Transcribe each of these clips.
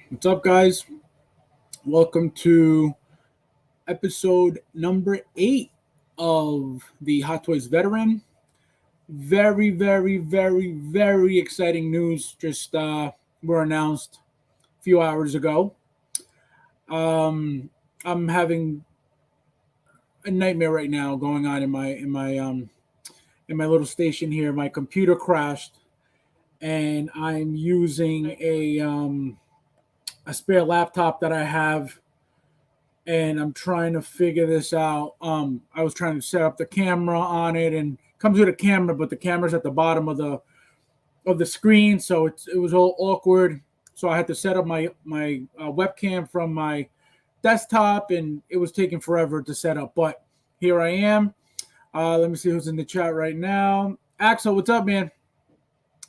What's up, guys? Welcome to episode number 8 of the Hot Toys Veteran. Very, very, very, very exciting news just were announced a few hours ago. Um, I'm having a nightmare right now going on in my little station here. My computer crashed, and I'm using a spare laptop that I have, and I'm trying to figure this out. I was trying to set up the camera on it, and it comes with a camera, but the camera's at the bottom of the screen, so it was all awkward. So I had to set up my webcam from my desktop, and it was taking forever to set up. But here I am. Let me see who's in the chat right now. Axel, what's up, man?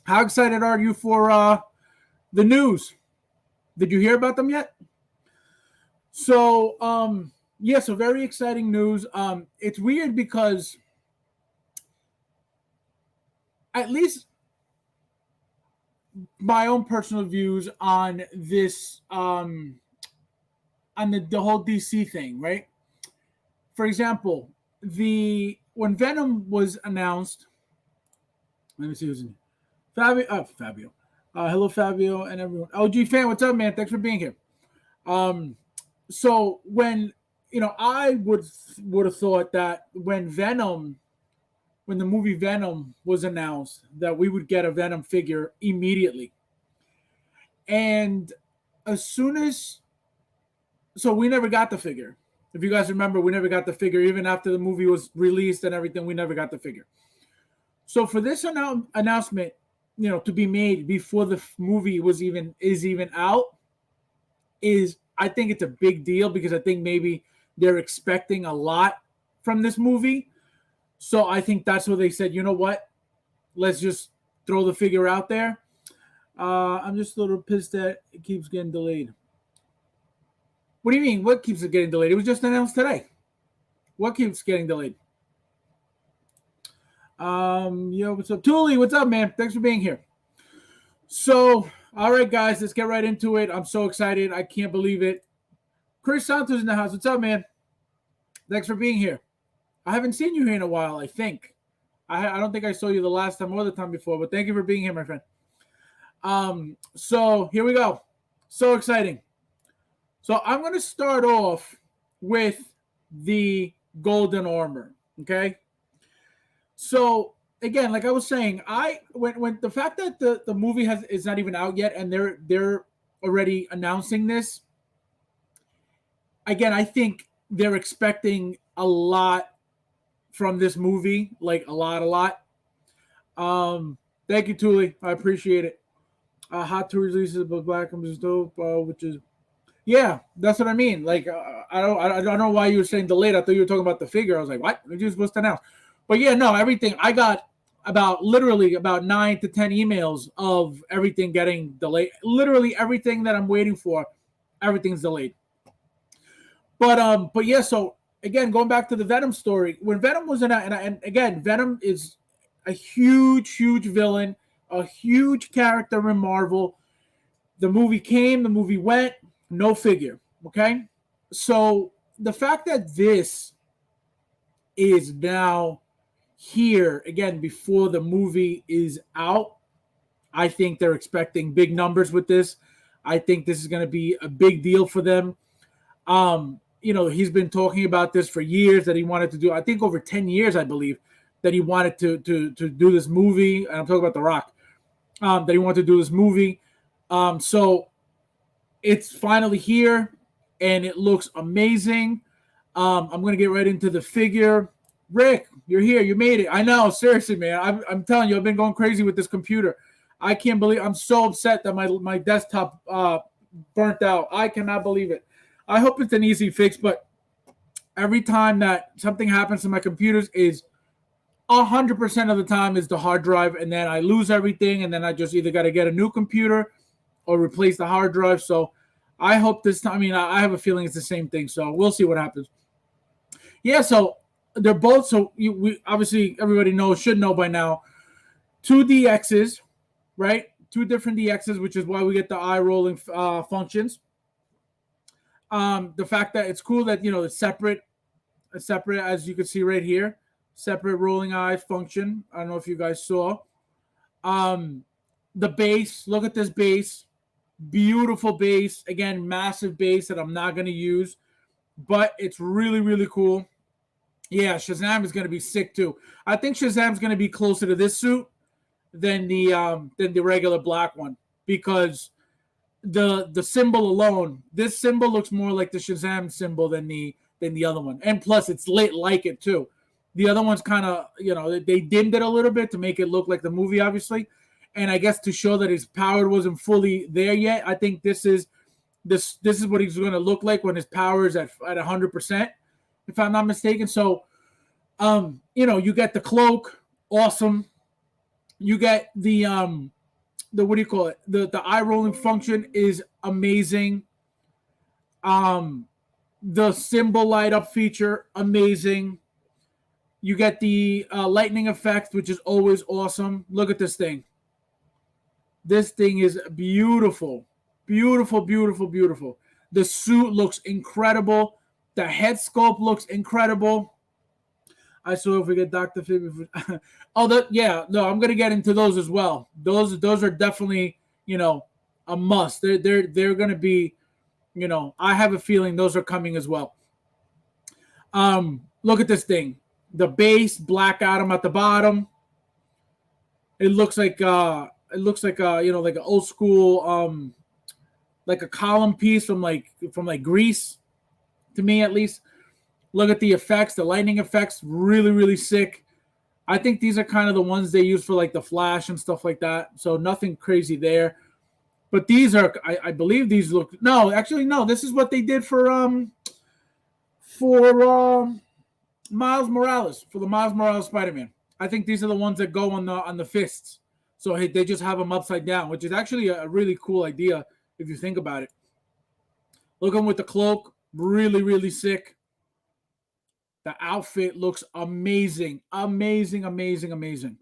How excited are you for the news? Did you hear about them yet? So, yeah, so very exciting news. It's weird because at least my own personal views on this, on the whole DC thing, right? For example, when Venom was announced, let me see who's in. Fabio. Hello, Fabio, and everyone. OG fan, what's up, man? Thanks for being here. So when I would have thought that when the movie Venom was announced, that we would get a Venom figure immediately. And as soon as so we never got the figure. If you guys remember, we never got the figure. Even after the movie was released and everything, we never got the figure. So for this announcement, to be made before the movie is even out, I think it's a big deal because I think maybe they're expecting a lot from this movie. So I think that's what they said, you know what? Let's just throw the figure out there. I'm just a little pissed that it keeps getting delayed. What do you mean? What keeps it getting delayed? It was just announced today. What keeps getting delayed? Yo, what's up? Thule, what's up, man? Thanks for being here. So, all right, guys, let's get right into it. I'm so excited. I can't believe it. Chris Santos in the house. What's up, man? Thanks for being here. I haven't seen you here in a while, I think. I don't think I saw you the last time or the time before, but thank you for being here, my friend. So here we go. So exciting. So I'm going to start off with the golden armor, okay? So again, like I was saying, when the fact that the movie is not even out yet and they're already announcing this, again, I think they're expecting a lot from this movie, like a lot. Thank you, Thule. I appreciate it. Hot to release it, but Black is dope, which is yeah, that's what I mean. Like I don't know why you were saying delayed. I thought you were talking about the figure. I was like, what? You're supposed to announce. But yeah, no, everything. I got literally about 9 to 10 emails of everything getting delayed. Literally everything that I'm waiting for, everything's delayed. But yeah, so again, going back to the Venom story, when Venom was in, and again, Venom is a huge villain, a huge character in Marvel. The movie came, the movie went, no figure. Okay, so the fact that this is now here again before the movie is out, I think they're expecting big numbers with this. I think this is going to be a big deal for them. He's been talking about this for years that he wanted to do. I think over 10 years, I believe, that he wanted to do this movie. And I'm talking about The Rock. That he wanted to do this movie. So it's finally here, and it looks amazing. I'm going to get right into the figure. Rick, you're here. You made it. I know. Seriously, man. I'm telling you, I've been going crazy with this computer. I can't believe I'm so upset that my desktop burnt out. I cannot believe it. I hope it's an easy fix, but every time that something happens to my computers is 100% of the time is the hard drive, and then I lose everything, and then I just either got to get a new computer or replace the hard drive. So I hope this time, I have a feeling it's the same thing. So we'll see what happens. Yeah, so they're both, we obviously everybody should know by now, 2 DXs, right? DXs, which is why we get the eye rolling functions. The fact that it's cool that it's separate, as you can see right here, separate rolling eye function. I don't know if you guys saw. The base. Look at this base. Beautiful base. Again, massive base that I'm not going to use, but it's really, really cool. Yeah, Shazam is going to be sick too. I think Shazam's going to be closer to this suit than the regular black one, because the symbol alone, this symbol looks more like the Shazam symbol than the other one, and plus it's lit like it too. The other one's kind of, they dimmed it a little bit to make it look like the movie, obviously, and I guess to show that his power wasn't fully there yet. I think this is what he's going to look like when his power is at 100%, if I'm not mistaken. So, you get the cloak, awesome. You get the what do you call it? The eye rolling function is amazing. The symbol light up feature, amazing. You get the lightning effect, which is always awesome. Look at this thing. This thing is beautiful. Beautiful, beautiful, beautiful. The suit looks incredible. The head sculpt looks incredible. I saw if we get Dr. Phoebe. I'm going to get into those as well. Those are definitely, a must. They're going to be, I have a feeling those are coming as well. Look at this thing. The base, Black Adam at the bottom. It looks like like an old school, like a column piece from Greece, to me at least. Look at the effects, the lightning effects, really, really sick. I think these are kind of the ones they use for like the Flash and stuff like that. So nothing crazy there. But these are, I believe these look, no, actually, no, this is what they did for Miles Morales, for the Miles Morales Spider-Man. I think these are the ones that go on the fists. So they just have them upside down, which is actually a really cool idea if you think about it. Look at him with the cloak, really, really sick. The outfit looks amazing, amazing, amazing, amazing.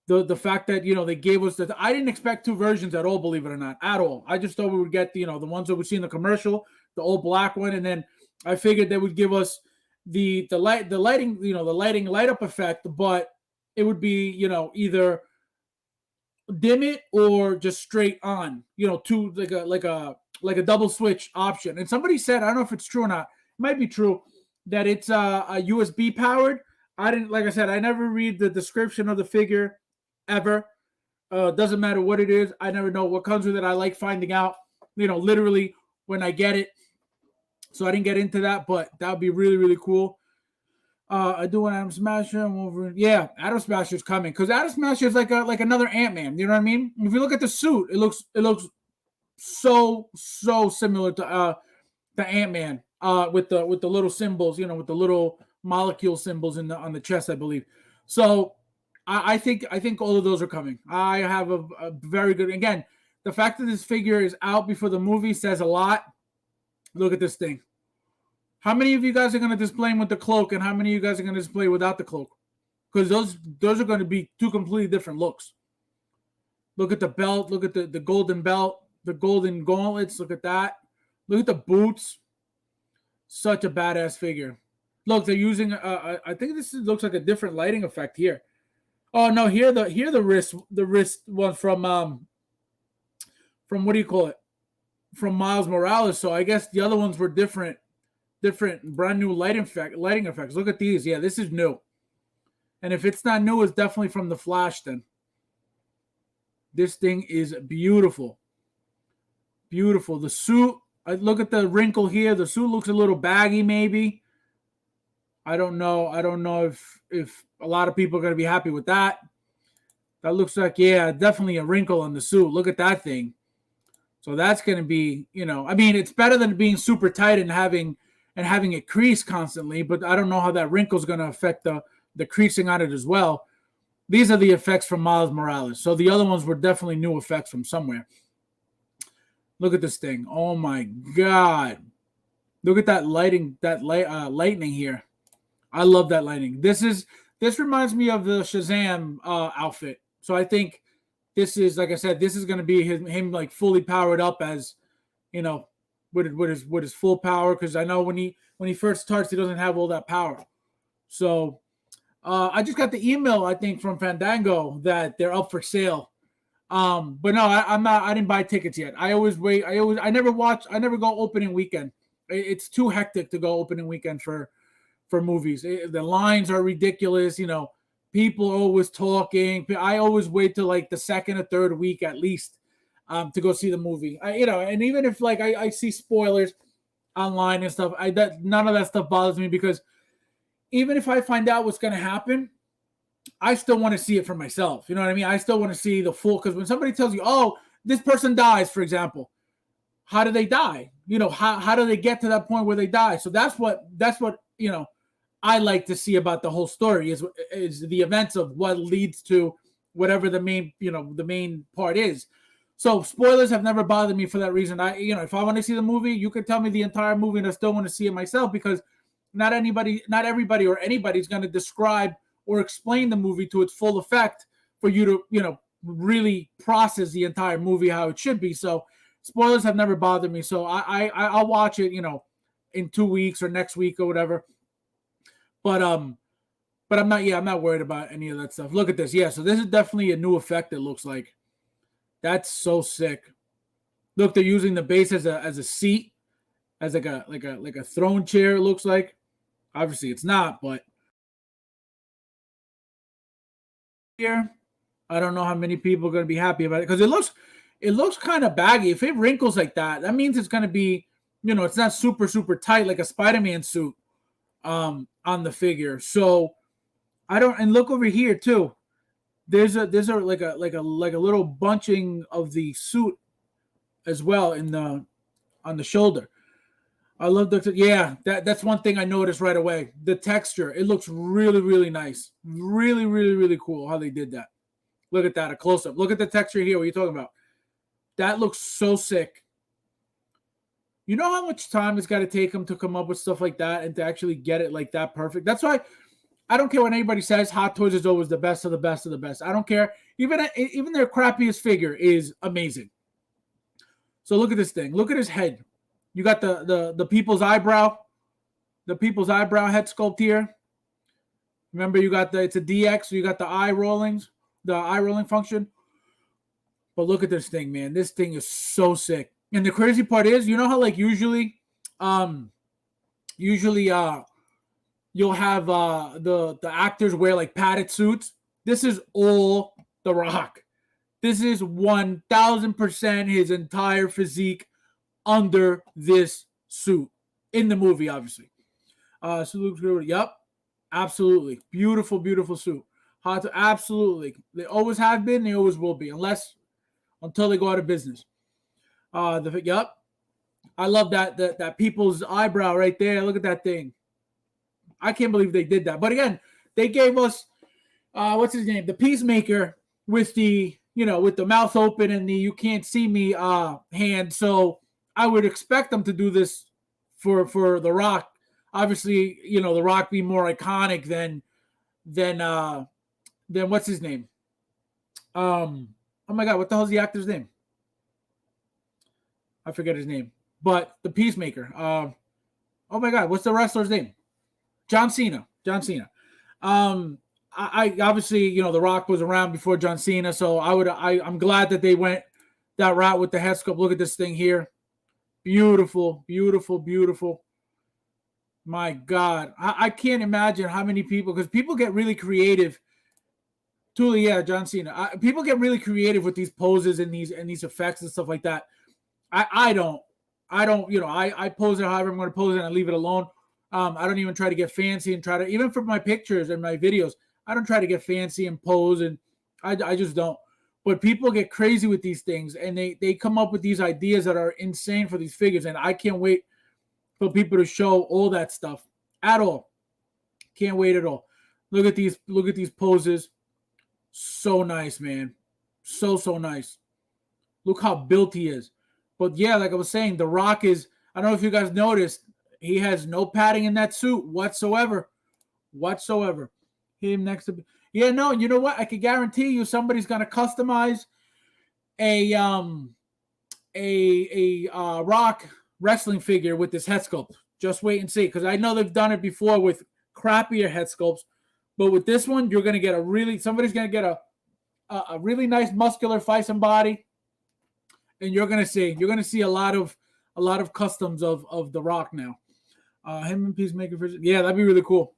The fact that, they gave us that, I didn't expect two versions at all, believe it or not, at all. I just thought we would get, the ones that we see in the commercial, the old black one, and then I figured they would give us the lighting, the light up effect, but it would be, either dim it or just straight on, to like a double switch option. And somebody said, I don't know if it's true or not, it might be true, that it's a USB powered. Like I said, I never read the description of the figure ever. Doesn't matter what it is. I never know what comes with it. I like finding out, literally when I get it. So I didn't get into that, but that would be really, really cool. I do want Adam Smasher. Yeah, Adam Smasher's coming, because Adam Smasher is like another Ant-Man. You know what I mean? If you look at the suit, it looks so similar to Ant-Man. With the little symbols, with the little molecule symbols on the chest, I believe. So I think all of those are coming. I have a very good. Again, the fact that this figure is out before the movie says a lot. Look at this thing. How many of you guys are going to display him with the cloak, and how many of you guys are going to display without the cloak? Because those are going to be two completely different looks. Look at the belt. Look at the golden belt, the golden gauntlets. Look at that. Look at the boots. Such a badass figure. Look, they're using. I think this looks like a different lighting effect here. Oh no, here the wrist one from what do you call it? From Miles Morales. So I guess the other ones were different, brand new lighting effects. Look at these. Yeah, this is new. And if it's not new, it's definitely from the Flash. Then this thing is beautiful. Beautiful. The suit. Look at the wrinkle here. The suit looks a little baggy, maybe. I don't know. I don't know if a lot of people are going to be happy with that. That looks like, yeah, definitely a wrinkle on the suit. Look at that thing. So that's going to be, it's better than being super tight and having it crease constantly. But I don't know how that wrinkle is going to affect the creasing on it as well. These are the effects from Miles Morales. So the other ones were definitely new effects from somewhere. Look at this thing. Oh my God. Look at that lighting, lightning here. I love that lighting. This reminds me of the Shazam outfit. So I think this is, like I said, this is going to be him like fully powered up as, you know, with his full power. Because I know when he first starts, he doesn't have all that power. So I just got the email, I think, from Fandango that they're up for sale. But no, I'm not. I didn't buy tickets yet. I always wait. I never watch. I never go opening weekend. It's too hectic to go opening weekend for movies. The lines are ridiculous. You know, people are always talking. I always wait till like the second or third week at least to go see the movie. And even if like I see spoilers online and stuff, none of that stuff bothers me, because even if I find out what's going to happen, I still want to see it for myself. You know what I mean? I still want to see the full, because when somebody tells you, oh, this person dies, for example, how do they die? How do they get to that point where they die? So that's what I like to see about the whole story is the events of what leads to whatever the main part is. So spoilers have never bothered me for that reason. If I want to see the movie, you can tell me the entire movie and I still want to see it myself, because not everybody or anybody's going to describe or explain the movie to its full effect for you to, really process the entire movie how it should be. So spoilers have never bothered me. So I'll watch it, in 2 weeks or next week or whatever. But I'm not worried about any of that stuff. Look at this. Yeah, so this is definitely a new effect, it looks like. That's so sick. Look, they're using the base as a seat, as like a throne chair, it looks like. Obviously it's not, but here, I don't know how many people are going to be happy about it, because it looks kind of baggy. If it wrinkles like that, that means it's going to be, it's not super, super tight like a Spider-Man suit on the figure. So and look over here too. There's a like a little bunching of the suit as well on the shoulder. I love that's one thing I noticed right away. The texture, it looks really, really nice. Really, really, really cool how they did that. Look at that, a close-up. Look at the texture here. What are you talking about? That looks so sick. You know how much time it's got to take them to come up with stuff like that and to actually get it like that perfect? That's why I don't care what anybody says. Hot Toys is always the best of the best of the best. I don't care. Even their crappiest figure is amazing. So look at this thing. Look at his head. You got the people's eyebrow, head sculpt here. Remember, it's a DX, so you got the eye rolling function. But look at this thing, man. This thing is so sick. And the crazy part is, you know how like usually you'll have the actors wear like padded suits. This is all The Rock. This is 1,000% his entire physique under this suit in the movie, obviously. So looks good. Yep, absolutely beautiful, beautiful suit. Absolutely, they always have been. They always will be, until they go out of business. Yep, I love that people's eyebrow right there. Look at that thing. I can't believe they did that. But again, they gave us what's his name, the Peacemaker, with the with the mouth open and the "you can't see me" hand. So I would expect them to do this for The Rock. Obviously, The Rock being more iconic than what's his name? Oh my God, what the hell's the actor's name? I forget his name. But the Peacemaker. Oh my God, what's the wrestler's name? John Cena. I obviously, The Rock was around before John Cena, so I'm glad that they went that route with the head sculpt. Look at this thing here. Beautiful, beautiful, beautiful. My God. I can't imagine how many people, because people get really creative. Truly, yeah, John Cena. People get really creative with these poses and these effects and stuff like that. I don't, I pose it however I'm going to pose it and I leave it alone. I don't even try to get fancy and even for my pictures and my videos, I don't try to get fancy and pose, and I just don't. But people get crazy with these things, and they come up with these ideas that are insane for these figures, and I can't wait for people to show all that stuff at all. Can't wait at all. Look at these poses. So nice, man. So nice. Look how built he is. But yeah, like I was saying, The Rock is, I don't know if you guys noticed, he has no padding in that suit whatsoever. Him next to, yeah, no, you know what? I can guarantee you somebody's going to customize a Rock wrestling figure with this head sculpt. Just wait and see, because I know they've done it before with crappier head sculpts, but with this one, you're gonna get somebody's gonna get a really nice muscular Fison body, and you're gonna see a lot of customs of the Rock now. Him and Peacemaker, yeah, that'd be really cool.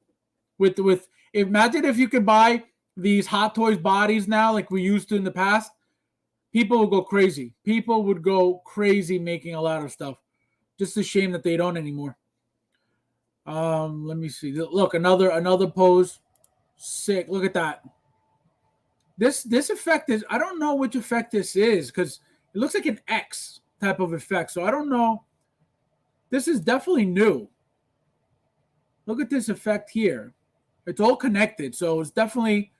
With imagine if you could buy these Hot Toys bodies now, like we used to in the past. People would go crazy. People would go crazy making a lot of stuff. Just a shame that they don't anymore. Let me see. Look, another pose. Sick. Look at that. This effect is, I don't know which effect this is, because it looks like an X type of effect. So I don't know. This is definitely new. Look at this effect here. It's all connected. So it's definitely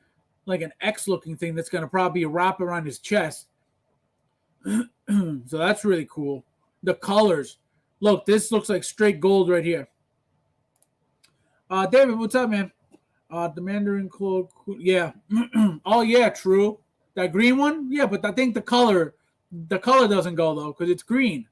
like an X looking thing that's going to probably wrap around his chest. So that's really cool. The colors. Look, this looks like straight gold right here. David, what's up, man? The Mandarin Cloak. Yeah. Oh, yeah, true. That green one? Yeah, but I think the color doesn't go, though, because it's green.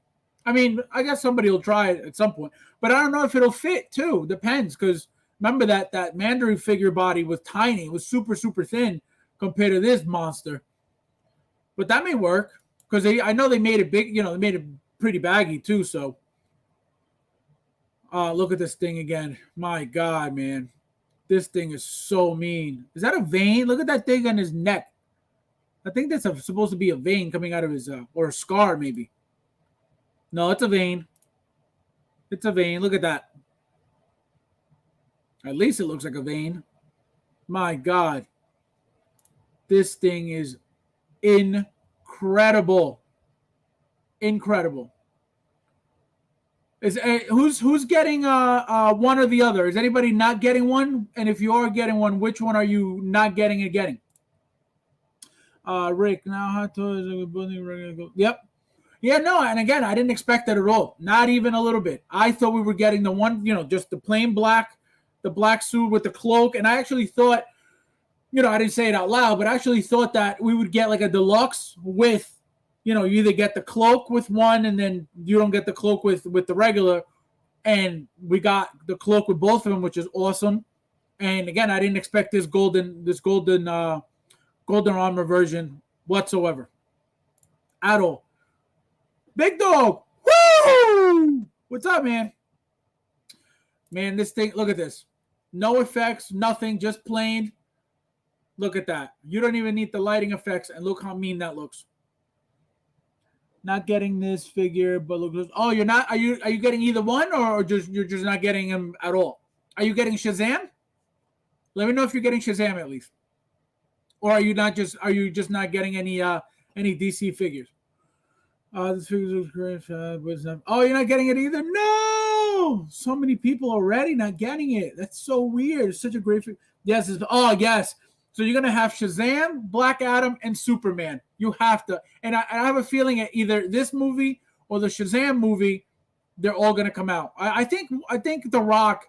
I mean, I guess somebody will try it at some point. But I don't know if it'll fit, too. Depends, because remember that Mandarin figure body was tiny. It was super, super thin compared to this monster. But that may work, because I know they made it big. They made it pretty baggy, too, so. Look at this thing again. My God, man. This thing is so mean. Is that a vein? Look at that thing on his neck. I think that's supposed to be a vein coming out of his, or a scar, maybe. No, it's a vein. It's a vein. Look at that. At least it looks like a vein. My God. This thing is incredible. Incredible. Who's getting one or the other? Is anybody not getting one? And if you are getting one, which one are you not getting and getting? Rick, now Hot Toys are building. Yep. Yeah, no, and again, I didn't expect that at all. Not even a little bit. I thought we were getting the one, just the plain black, the black suit with the cloak. And I actually thought, I didn't say it out loud, but I actually thought that we would get like a deluxe with, you either get the cloak with one and then you don't get the cloak with the regular. And we got the cloak with both of them, which is awesome. And again, I didn't expect this golden armor version whatsoever at all. Big Dog, woo! What's up, man? Man, this thing, look at this. No effects, nothing, just plain. Look at that. You don't even need the lighting effects, and look how mean that looks. Not getting this figure, but look. Oh, you're not. Are you getting either one, or you're just not getting him at all? Are you getting Shazam? Let me know if you're getting Shazam at least, or are you just not getting any DC figures? This figure looks great. Oh, you're not getting it either? No! So many people already not getting it. That's so weird. It's such a great figure. Yes. Yes. So you're going to have Shazam, Black Adam, and Superman. You have to. And I have a feeling that either this movie or the Shazam movie, they're all going to come out. I think The Rock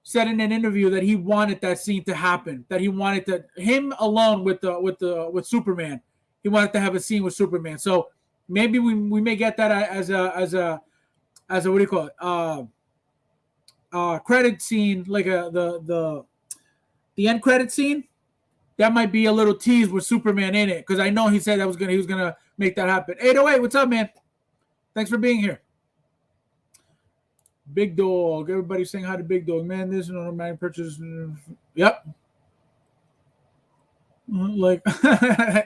said in an interview that he wanted that scene to happen, that he wanted him alone with Superman. He wanted to have a scene with Superman. So maybe we may get that as a what do you call it? Credit scene, like the end credit scene. That might be a little tease with Superman in it, because I know he said he was gonna make that happen. 808, what's up, man? Thanks for being here. Big Dog, everybody's saying hi to Big Dog, man. This is an automatic purchase. Yep. Like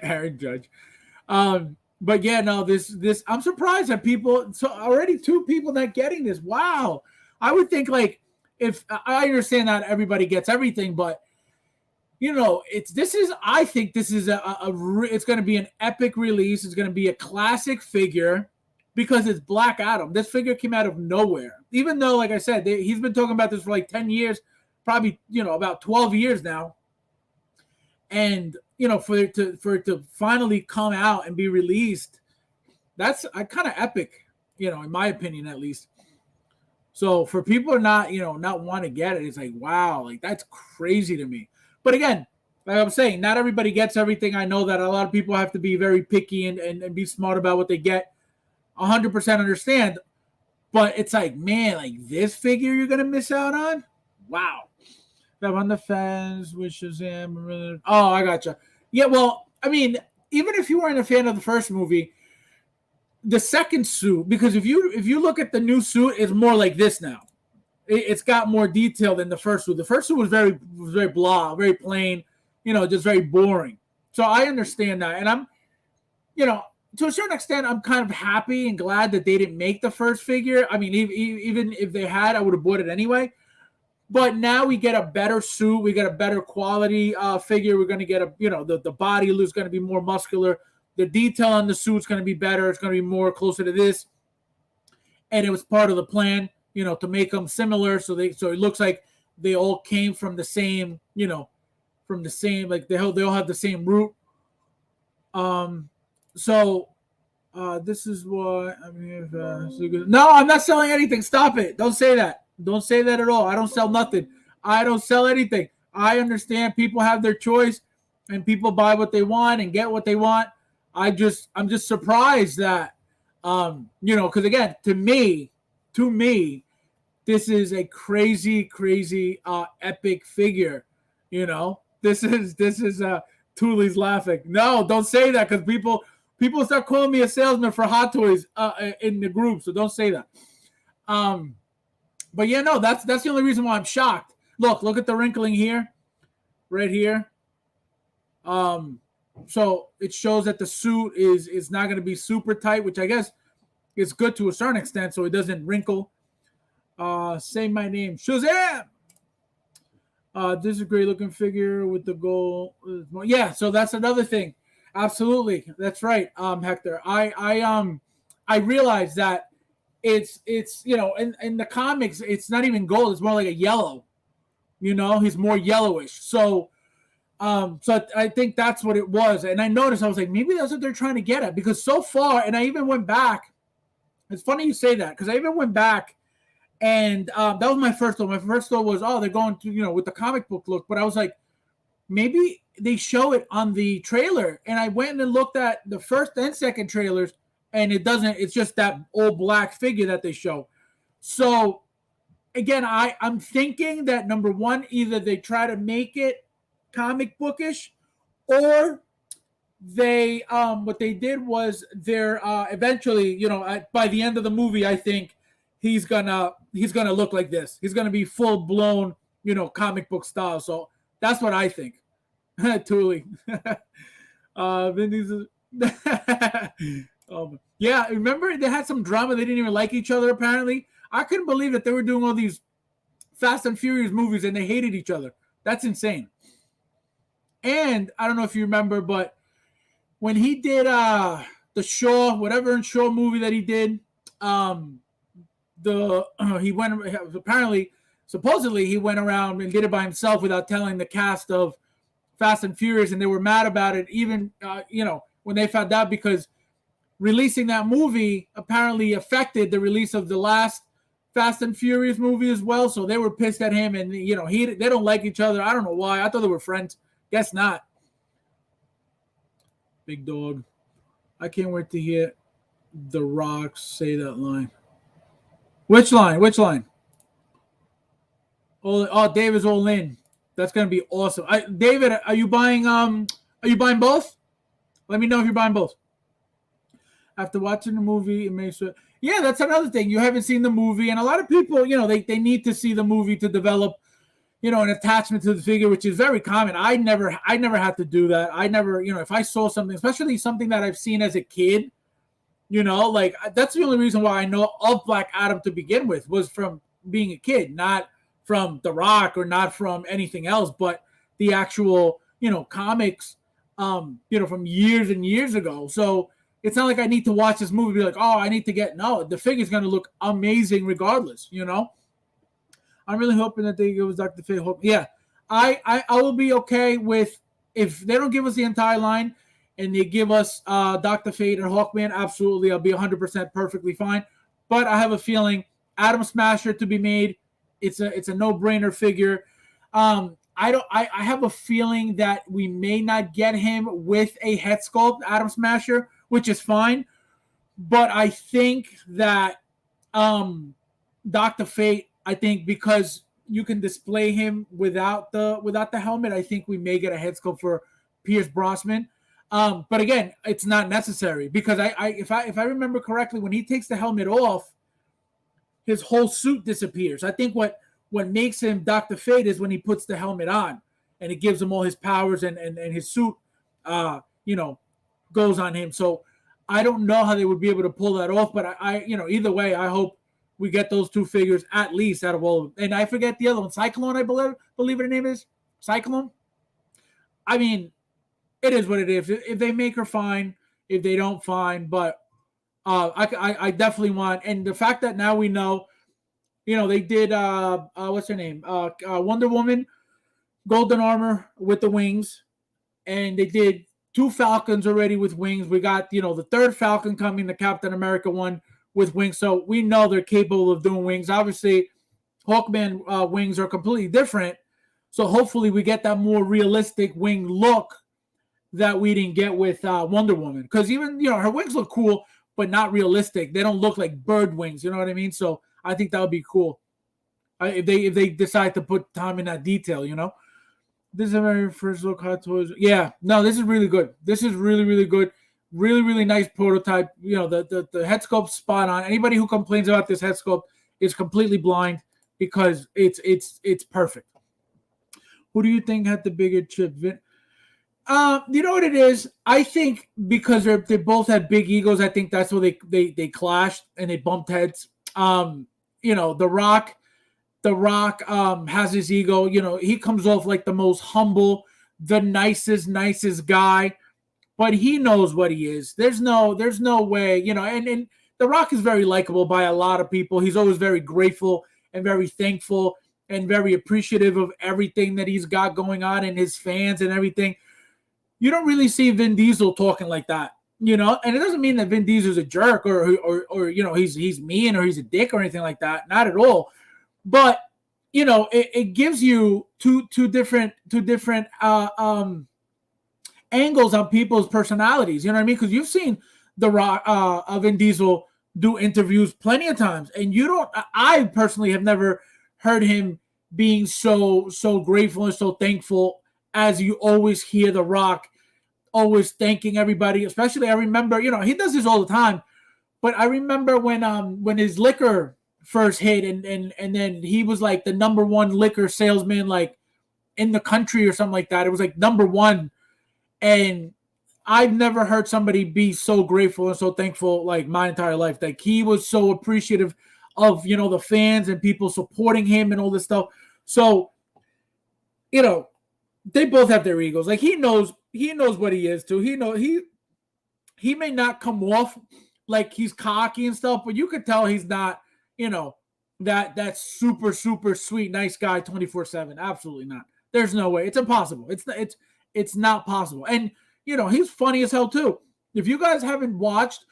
Aaron Judge. But yeah, no, this I'm surprised that people. So already 2 people not getting this. Wow, I would think like if I understand that everybody gets everything, but I think this is it's going to be an epic release. It's going to be a classic figure because it's Black Adam. This figure came out of nowhere. Even though, like I said, he's been talking about this for like 10 years, probably, about 12 years now. And, for it to finally come out and be released, that's kind of epic, in my opinion, at least. So for people to not want to get it, it's like, wow, like that's crazy to me. But again, like I'm saying, not everybody gets everything. I know that a lot of people have to be very picky and be smart about what they get. 100% understand. But it's like, man, like this figure you're going to miss out on? Wow. I'm on the fence with Shazam. Oh, I gotcha. Yeah, well, I mean, even if you weren't a fan of the first movie, the second suit, because if you look at the new suit, it's more like this now. It's got more detail than the first suit. The first suit was very blah, very plain, just very boring. So I understand that, and I'm, to a certain extent, I'm kind of happy and glad that they didn't make the first figure. I mean, even if they had, I would have bought it anyway. But now we get a better suit. We get a better quality figure. We're going to get the body is going to be more muscular. The detail on the suit's going to be better. It's going to be more closer to this. And it was part of the plan, to make them similar. So it looks like they all came from the same, like they all have the same root. This is what I mean. No, I'm not selling anything. Stop it. Don't say that. Don't say that at all. I don't sell nothing. I don't sell anything. I understand people have their choice and people buy what they want and get what they want. I'm just surprised that, because again, to me, this is a crazy, epic figure. This is Thule's laughing. No, don't say that because people start calling me a salesman for Hot Toys in the group. So don't say that. But yeah, no, that's the only reason why I'm shocked. Look at the wrinkling here, right here. So it shows that the suit is not going to be super tight, which I guess is good to a certain extent, so it doesn't wrinkle. Say my name, Shazam. This is a great looking figure with the gold. Yeah, so that's another thing. Absolutely, that's right, Hector. I realized that it's in the comics it's not even gold, it's more like a yellow. He's more yellowish. So I think that's what it was. And I noticed, I was like, maybe that's what they're trying to get at, because so far, and I even went back. It's funny you say that, because I even went back and that was my first thought. My first thought was, they're going to, with the comic book look. But I was like, maybe they show it on the trailer. And I went and looked at the first and second trailers, and it doesn't. It's just that old black figure that they show. So, again, I'm thinking that, number one, either they try to make it comic bookish, or they what they did was they're eventually, by the end of the movie, I think he's gonna look like this. He's gonna be full blown, comic book style. So that's what I think. Thule. Vin Diesel. Yeah, remember they had some drama. They didn't even like each other, apparently. I couldn't believe that they were doing all these Fast and Furious movies and they hated each other. That's insane. And I don't know if you remember, but when he did the Shaw, whatever Shaw movie that he did, he went supposedly he went around and did it by himself without telling the cast of Fast and Furious, and they were mad about it. Even when they found out, because releasing that movie apparently affected the release of the last Fast and Furious movie as well. So they were pissed at him, and they don't like each other. I don't know why. I thought they were friends. Guess not. Big dog. I can't wait to hear The Rock say that line. Which line? Oh, David's all in. That's gonna be awesome. David, are you buying both? Let me know if you're buying both. After watching the movie, it makes it. Yeah, that's another thing. You haven't seen the movie, and a lot of people, they need to see the movie to develop, an attachment to the figure, which is very common. I never had to do that. I never, if I saw something, especially something that I've seen as a kid, like that's the only reason why I know of Black Adam to begin with, was from being a kid, not from The Rock or not from anything else, but the actual, comics, from years and years ago. So it's not like I need to watch this movie and be like, oh, I need to no, the figure's going to look amazing regardless, I'm really hoping that they give us Dr. Fate. Yeah, I will be okay with, if they don't give us the entire line and they give us Dr. Fate and Hawkman, absolutely, I'll be 100% perfectly fine. But I have a feeling Atom Smasher to be made, it's a no-brainer figure. I I have a feeling that we may not get him with a head sculpt, Atom Smasher, which is fine. But I think that Dr. Fate, I think because you can display him without the helmet, I think we may get a head sculpt for Pierce Brosnan. But again, it's not necessary because if I remember correctly, when he takes the helmet off, his whole suit disappears. I think what makes him Dr. Fate is when he puts the helmet on and it gives him all his powers and his suit goes on him. So I don't know how they would be able to pull that off, but I either way, I hope we get those two figures at least out of all of them. And I forget the other one, Cyclone, I believe her name is Cyclone. I mean, it is what it is. If they make her, fine. If they don't, fine. But I definitely want, and the fact that now we know, they did what's her name, Wonder Woman, golden armor with the wings, and they did 2 Falcons already with wings. We got the third Falcon coming, the Captain America one with wings. So we know they're capable of doing wings. Obviously, Hawkman wings are completely different. So hopefully we get that more realistic wing look that we didn't get with Wonder Woman. Because even her wings look cool, but not realistic. They don't look like bird wings. You know what I mean? So I think that would be cool if they decide to put time in that detail. This is a very first look Hot Toys. Yeah, no, this is really good. This is really, really good. Really, really nice prototype. The head sculpt's spot on. Anybody who complains about this head sculpt is completely blind because it's perfect. Who do you think had the bigger chip? You know what it is? I think because they both had big egos, I think that's why they clashed and they bumped heads. The Rock has his ego. He comes off like the most humble, the nicest guy, but he knows what he is. There's no way, and The Rock is very likable by a lot of people. He's always very grateful and very thankful and very appreciative of everything that he's got going on and his fans and everything. You don't really see Vin Diesel talking like that, and it doesn't mean that Vin Diesel's a jerk or he's mean or he's a dick or anything like that. Not at all. But it gives you two different angles on people's personalities. You know what I mean? Because you've seen the Rock, Vin Diesel do interviews plenty of times, and I personally have never heard him being so grateful and so thankful as you always hear The Rock always thanking everybody. Especially, I remember, he does this all the time, but I remember when his liquor first hit and then he was like the number one liquor salesman like in the country or something like that. It was like number one, and I've never heard somebody be so grateful and so thankful like my entire life. Like he was so appreciative of the fans and people supporting him and all this stuff. So they both have their egos. Like he knows what he is too. He may not come off like he's cocky and stuff, but you could tell he's not that super sweet nice guy 24/7. Absolutely not. There's no way. It's impossible. It's not possible. And he's funny as hell too. If you guys haven't watched,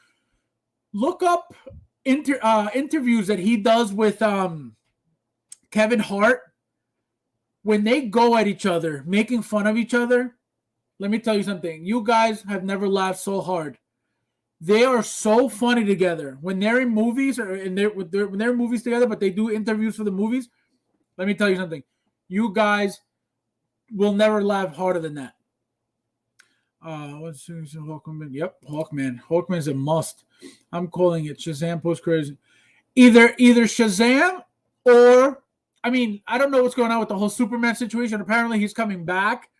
look up interviews that he does with Kevin Hart when they go at each other, making fun of each other. Let me tell you something. You guys have never laughed so hard. They are so funny together when they're in movies when they're in movies together, but they do interviews for the movies. Let me tell you something. You guys will never laugh harder than that. What's Hawkman? Yep, Hawkman. Hawkman's a must. I'm calling it. Shazam post crazy. Either Shazam or I don't know what's going on with the whole Superman situation. Apparently he's coming back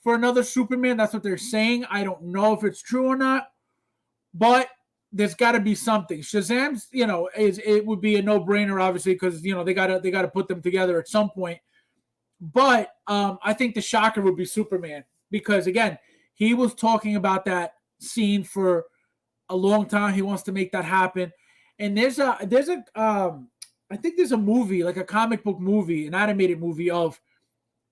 for another Superman. That's what they're saying. I don't know if it's true or not. But there's got to be something. Shazam's, it would be a no-brainer, obviously, because they gotta put them together at some point. But I think the shocker would be Superman because again, he was talking about that scene for a long time. He wants to make that happen. And I think there's a movie, like a comic book movie, an animated movie of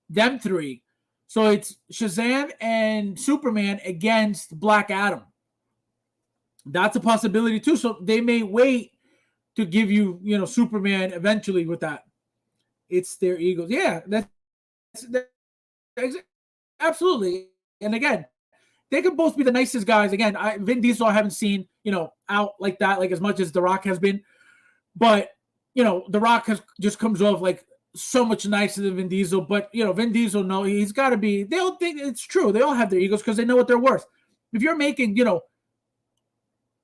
them three. So it's Shazam and Superman against Black Adam. That's a possibility too. So they may wait to give you, Superman eventually with that. It's their egos. Yeah, that's Absolutely. And again, they could both be the nicest guys. Again, Vin Diesel I haven't seen, out like that, like as much as The Rock has been. But, The Rock just comes off like so much nicer than Vin Diesel. But, Vin Diesel, no, he's got to be, they all think it's true. They all have their egos because they know what they're worth. If you're making,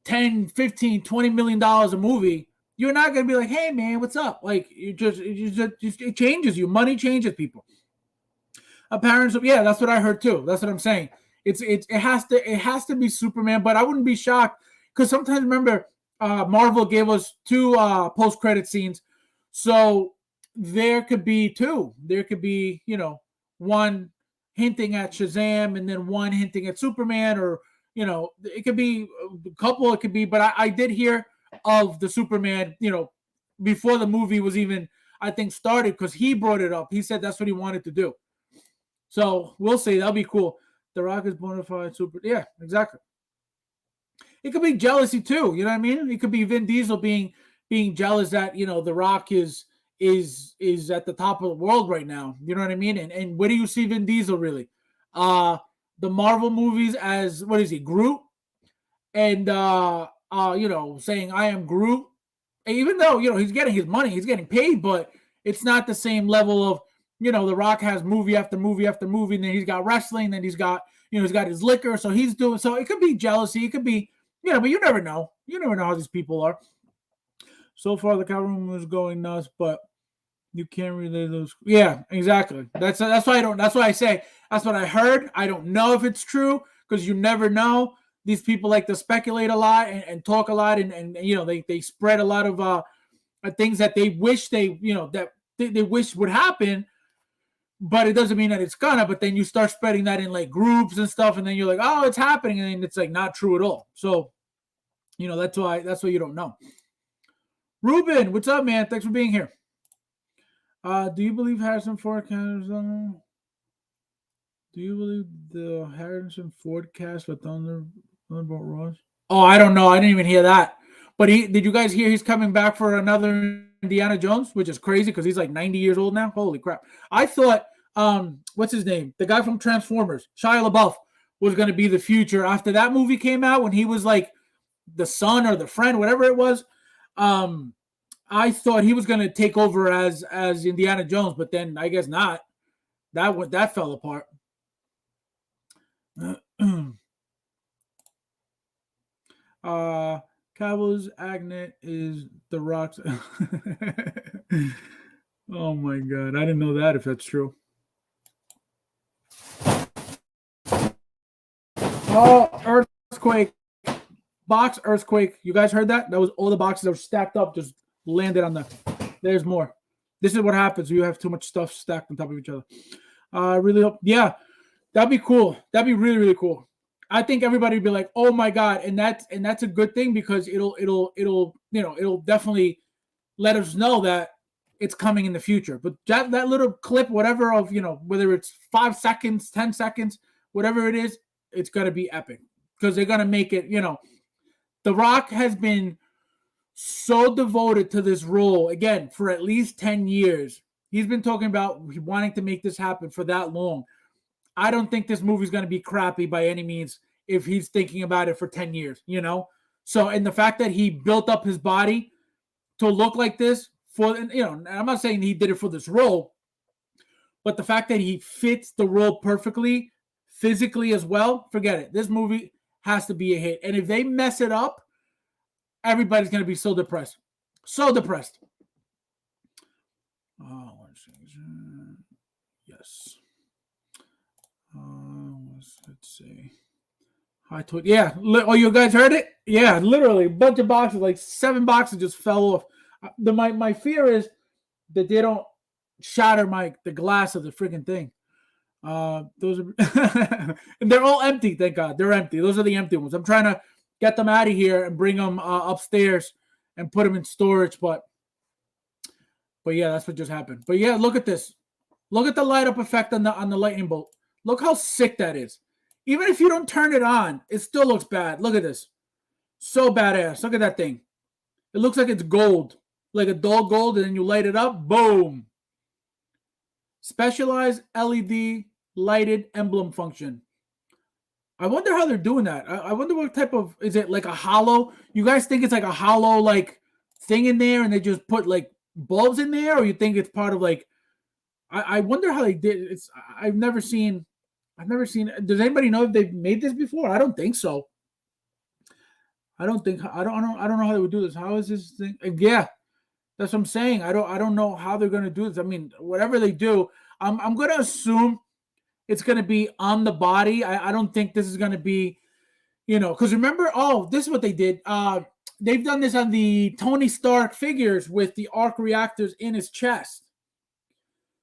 10, 15, $20 million a movie, you're not going to be like, hey, man, what's up? Like, it changes you. Money changes people. Apparently, yeah, that's what I heard too. That's what I'm saying. It has to be Superman, but I wouldn't be shocked because sometimes remember Marvel gave us two post credit scenes, so there could be two. There could be one hinting at Shazam and then one hinting at Superman, or it could be a couple. It could be, but I did hear of the Superman, before the movie was even I think started because he brought it up. He said that's what he wanted to do. So we'll see. That'll be cool. The Rock is bona fide super. Yeah, exactly. It could be jealousy too. You know what I mean? It could be Vin Diesel being jealous that The Rock is at the top of the world right now. You know what I mean? And where do you see Vin Diesel really? The Marvel movies as what is he, Groot? And saying I am Groot. And even though he's getting his money, he's getting paid, but it's not the same level of The Rock has movie after movie after movie, and then he's got wrestling, then he's got he's got his liquor, so he's doing. So it could be jealousy, it could be but you never know. You never know how these people are. So far, the cow room is going nuts, but you can't relay those. Yeah, exactly. That's why I don't. That's why I say that's what I heard. I don't know if it's true because you never know. These people like to speculate a lot and talk a lot, and they spread a lot of things that they wish they wish would happen, but it doesn't mean that it's gonna. But then you start spreading that in like groups and stuff, and then you're like, oh, it's happening, and it's like not true at all. So, that's why you don't know. Ruben, what's up, man? Thanks for being here. Do you believe Harrison Ford cast? Do you believe the Harrison Ford cast for Thunderbolt Ross? Oh, I don't know. I didn't even hear that. But did you guys hear he's coming back for another Indiana Jones, which is crazy because he's like 90 years old now. Holy crap! I thought, what's his name? The guy from Transformers, Shia Labeouf, was going to be the future after that movie came out when he was like the son or the friend, whatever it was. I thought he was going to take over as Indiana Jones, but then I guess not. That fell apart. Cowboys Agnet is The Rock's. Oh my god, I didn't know that if that's true. Oh, earthquake. Box earthquake. You guys heard that? That was all the boxes that were stacked up, just landed on the. There's more. This is what happens when you have too much stuff stacked on top of each other. Really hope. Yeah, that'd be cool. That'd be really, really cool. I think everybody would be like, "Oh my god!" And that's a good thing because it'll definitely let us know that it's coming in the future. But that little clip, whatever of whether it's 5 seconds, 10 seconds, whatever it is, it's gonna be epic because they're gonna make it. The Rock has been so devoted to this role again for at least 10 years. He's been talking about wanting to make this happen for that long. I don't think this movie's going to be crappy by any means if he's thinking about it for 10 years, So, and the fact that he built up his body to look like this and I'm not saying he did it for this role, but the fact that he fits the role perfectly physically as well, forget it. This movie has to be a hit. And if they mess it up, everybody's going to be so depressed. So depressed. Yes. Let's see. Yeah. Oh, you guys heard it? Yeah, literally a bunch of boxes, like 7 boxes just fell off. My fear is that they don't shatter the glass of the freaking thing. Those are and they're all empty. Thank God they're empty. Those are the empty ones. I'm trying to get them out of here and bring them upstairs and put them in storage. But yeah, that's what just happened. But yeah, look at this. Look at the light up effect on the lightning bolt. Look how sick that is. Even if you don't turn it on, it still looks bad. Look at this. So badass. Look at that thing. It looks like it's gold, like a dull gold, and then you light it up. Boom. Specialized LED lighted emblem function. I wonder how they're doing that. I wonder what type of, is it like a hollow? You guys think it's like a hollow like thing in there, and they just put like bulbs in there, or you think it's part of like? I wonder how they did. It's I've never seen. I've never seen. Does anybody know if they've made this before? I don't think so. I don't think. I don't know how they would do this. How is this thing? Yeah, that's what I'm saying. I don't know how they're gonna do this. I mean, whatever they do, I'm gonna assume it's gonna be on the body. I don't think this is gonna be, because remember, this is what they did. They've done this on the Tony Stark figures with the arc reactors in his chest.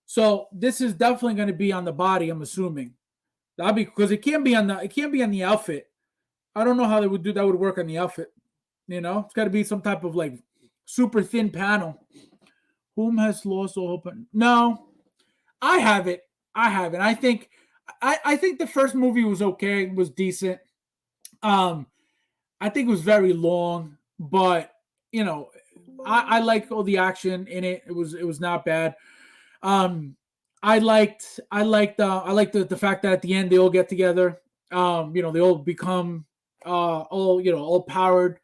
So this is definitely going to be on the body, I'm assuming. That'll be because it can't be on the outfit. I don't know how they would do that would work on the outfit. It's got to be some type of like super thin panel. Whom has lost all hope? No, I have it. I think the first movie was okay, was decent. I think it was very long, but I like all the action in it. It was not bad. I liked the fact that at the end they all get together. They all become all powered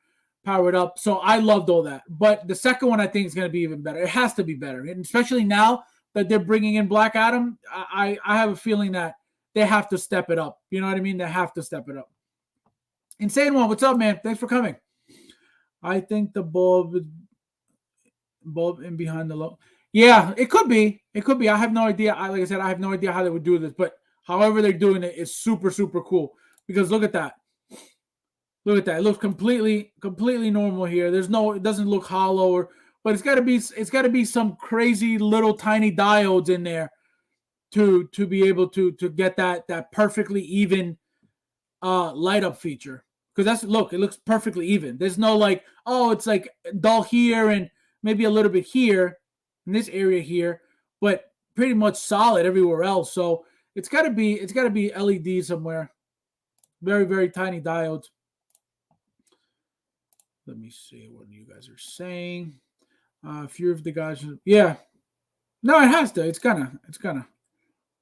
up. So I loved all that. But the second one I think is going to be even better. It has to be better, and especially now that they're bringing in Black Adam. I have a feeling that they have to step it up. You know what I mean? They have to step it up. Insane One, what's up, man? Thanks for coming. I think the bulb in behind the logo. Yeah, it could be. It could be. I have no idea. Like I said, I have no idea how they would do this, but however they're doing it is super, super cool. Because look at that. Look at that. It looks completely normal here. It doesn't look hollow, but it's got to be some crazy little tiny diodes in there to be able to get that perfectly even light up feature. Because it looks perfectly even. There's no like, it's like dull here and maybe a little bit here in this area here, but pretty much solid everywhere else. So it's got to be LED somewhere. Very, very tiny diodes. Let me see what you guys are saying. Few of the guys, yeah. No, it has to. It's gonna.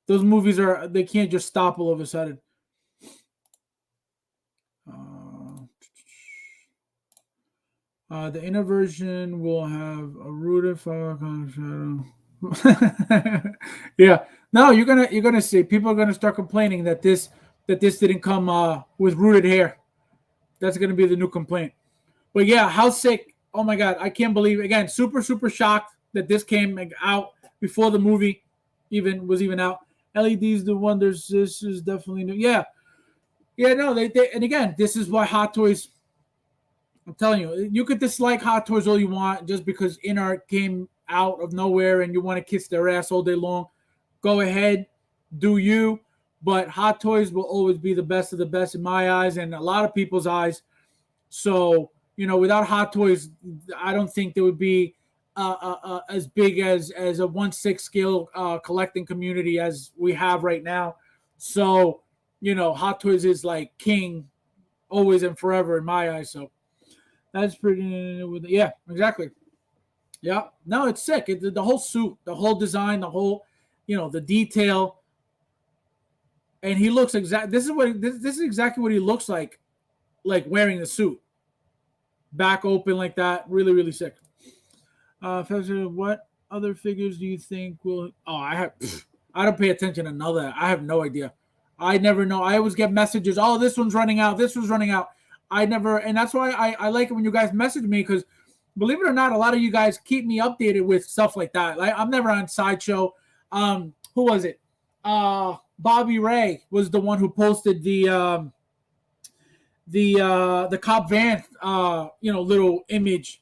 Those movies they can't just stop all of a sudden. The inner version will have a rooted shadow. Yeah. No, you're gonna see. People are gonna start complaining that this didn't come with rooted hair. That's gonna be the new complaint. But yeah, how sick! Oh my god, I can't believe it. Again, super super shocked that this came out before the movie was even out. LEDs do wonders. This is definitely new. Yeah. No, they and again, this is why Hot Toys. I'm telling you, you could dislike Hot Toys all you want just because InArt came out of nowhere and you want to kiss their ass all day long. Go ahead, do you. But Hot Toys will always be the best of the best in my eyes and a lot of people's eyes. So, without Hot Toys, I don't think there would be as big as a 1/6 scale collecting community as we have right now. So, Hot Toys is like king always and forever in my eyes. So that's pretty. Yeah, exactly. Yeah. No, it's sick. The whole suit, the whole design, the whole, the detail. And he looks this is exactly what he looks like wearing the suit. Back open like that. Really, really sick. What other figures do you think will? I don't pay attention to none of that. I have no idea. I never know. I always get messages. Oh, this one's running out. This one's running out. And that's why I like it when you guys message me because, believe it or not, a lot of you guys keep me updated with stuff like that. Like I'm never on Sideshow. Who was it? Bobby Ray was the one who posted the Cobb Vanth little image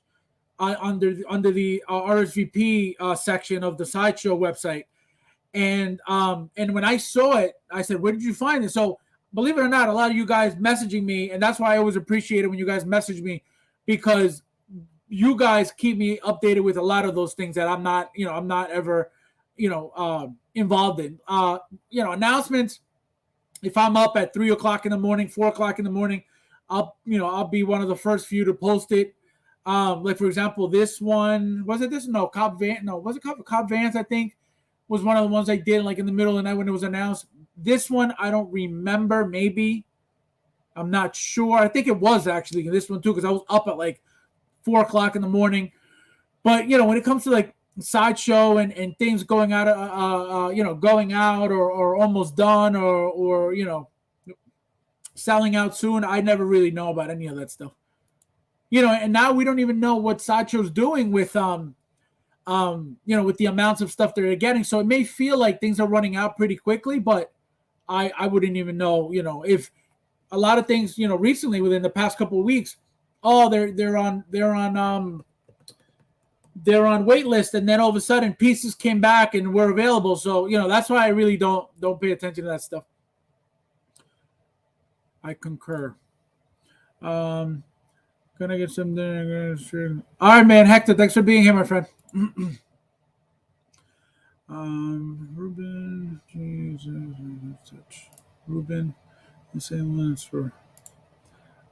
under the RSVP section of the Sideshow website. And when I saw it, I said, "Where did you find it?" So believe it or not, a lot of you guys messaging me, and that's why I always appreciate it when you guys message me because you guys keep me updated with a lot of those things that I'm not ever, involved in. Announcements. If I'm up at 3 o'clock in the morning, 4 o'clock in the morning, I'll be one of the first few to post it. Like for example, this one was it this? No, Cobb Vanth. No, was it Cobb Vanth? I think was one of the ones I did like in the middle of the night when it was announced. This one, I don't remember. Maybe. I'm not sure. I think it was actually this one too, because I was up at like 4 o'clock in the morning. But when it comes to like Sideshow and things going out, going out or almost done or selling out soon, I never really know about any of that stuff. And now we don't even know what Sideshow's doing with with the amounts of stuff they're getting. So it may feel like things are running out pretty quickly, but I wouldn't even know, if a lot of things, recently within the past couple of weeks, they're on wait list, and then all of a sudden pieces came back and were available. So that's why I really don't pay attention to that stuff. I concur. Gonna get something. All right, man. Hector, thanks for being here, my friend. Ruben, Jesus, Ruben, the same ones for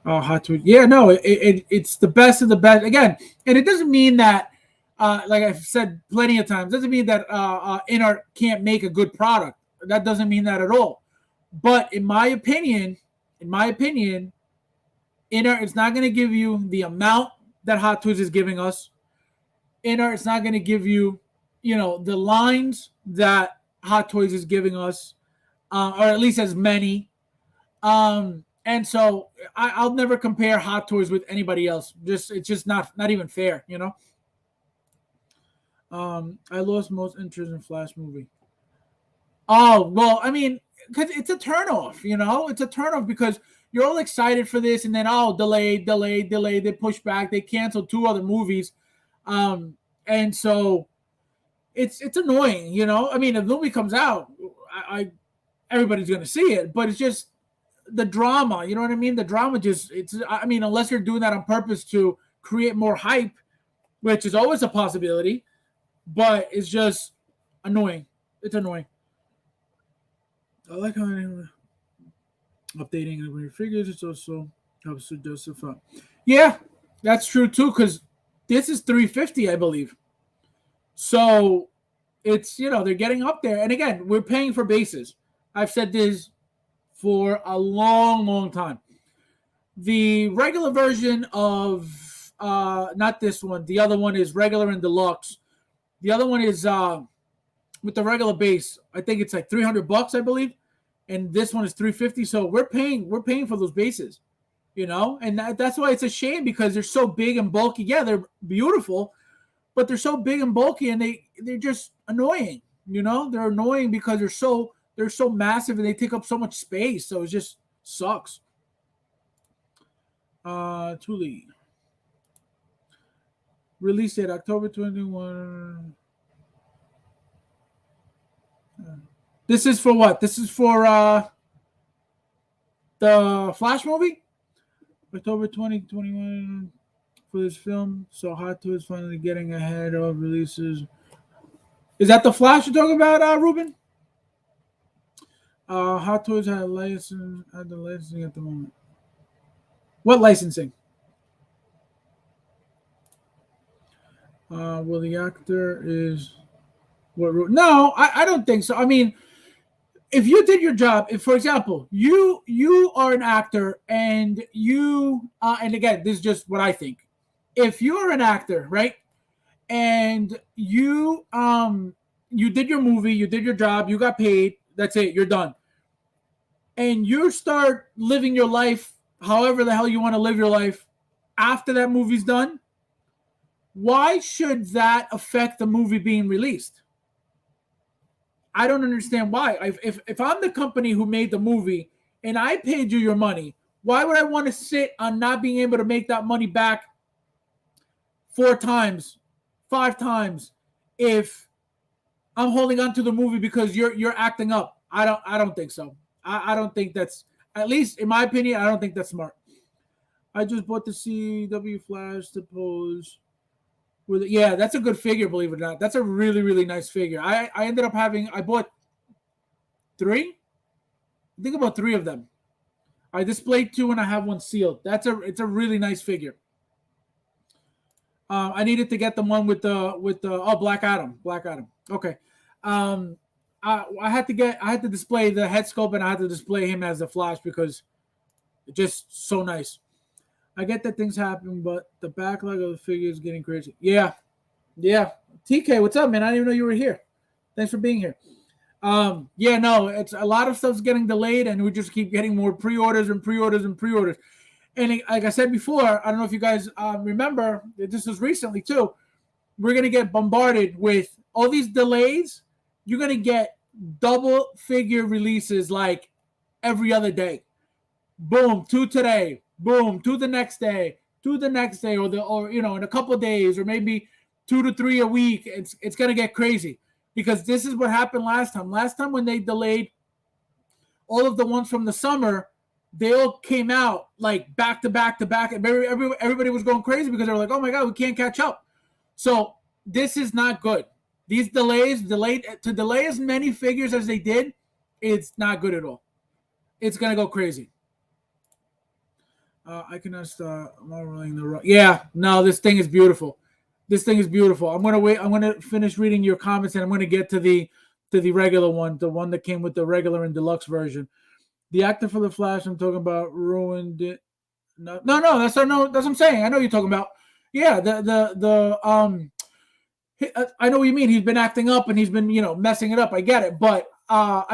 hot tweet. Yeah, no, it's the best of the best. Again, and it doesn't mean that, like I've said plenty of times, doesn't mean that InArt can't make a good product. That doesn't mean that at all. But in my opinion, InArt is not going to give you the amount that Hot Toys is giving us. InArt is not going to give you, the lines that Hot Toys is giving us, or at least as many. And so I'll never compare Hot Toys with anybody else. It's just not even fair, I lost most interest in Flash movie. Oh, well, I mean, because it's a turnoff, it's a turnoff because you're all excited for this, and then delayed. They push back. They canceled 2 other movies, and so it's annoying, I mean, if the movie comes out, everybody's gonna see it, but it's just the drama, you know what I mean? The drama unless you're doing that on purpose to create more hype, which is always a possibility, but it's just annoying. It's annoying. I like how updating your figures. It's also helps to justify. Yeah, that's true too. Because this is $350, I believe. So it's they're getting up there. And again, we're paying for bases. I've said this for a long, long time. The regular version of not this one. The other one is regular and deluxe. The other one is with the regular base. I think it's like $300, I believe. And this one is $350, so we're paying for those bases, and that's why it's a shame, because they're so big and bulky. Yeah, they're beautiful, but they're so big and bulky, and they're just annoying. They're annoying because they're so massive and they take up so much space. So it just sucks. Thule release date October 21. This is for what? This is for the Flash movie? October 2021 for this film. So Hot Toys finally getting ahead of releases. Is that the Flash you're talking about, Ruben? Hot Toys had the licensing at the moment. What licensing? Well, the actor is what? No, I don't think so. I mean, if you did your job, if, for example, you are an actor and you and again, this is just what I think. If you're an actor, right, and you did your movie, you did your job, you got paid, that's it, you're done. And you start living your life however the hell you want to live your life after that movie's done, why should that affect the movie being released? I don't understand why. If I'm the company who made the movie and I paid you your money, why would I want to sit on not being able to make that money back 4 times, 5 times if I'm holding on to the movie because you're acting up? I don't think so. I don't think that's, at least in my opinion, I don't think that's smart. I just bought the CW Flash to pose. Yeah, that's a good figure, believe it or not. That's a really, really nice figure. I ended up I bought 3? I think about 3 of them. I displayed 2 and I have 1 sealed. It's a really nice figure. I needed to get the one with the Black Adam. Okay. I had to display the head sculpt, and I had to display him as the Flash because it's just so nice. I get that things happen, but the backlog of the figure is getting crazy. Yeah, yeah. TK, what's up, man? I didn't even know you were here. Thanks for being here. Yeah, no, it's a lot of stuff's getting delayed, and we just keep getting more pre-orders and pre-orders and pre-orders. And like I said before, I don't know if you guys remember, this was recently too. We're gonna get bombarded with all these delays. You're gonna get double figure releases like every other day. Boom, to today. Boom, to the next day. To the next day, or in a couple of days, or maybe 2 to 3 a week. It's gonna get crazy because this is what happened last time. Last time when they delayed all of the ones from the summer, they all came out like back to back to back, and everybody was going crazy because they were like, "Oh my god, we can't catch up." So this is not good. These to delay as many figures as they did, it's not good at all. It's gonna go crazy. I cannot stop rolling the rock. Yeah, no, this thing is beautiful. This thing is beautiful. I'm gonna wait. I'm gonna finish reading your comments, and I'm gonna get to the regular one, the one that came with the regular and deluxe version. The actor for the Flash I'm talking about ruined it. No, that's what I'm saying. I know you're talking about. Yeah, I know what you mean. He's been acting up and he's been, messing it up. I get it, but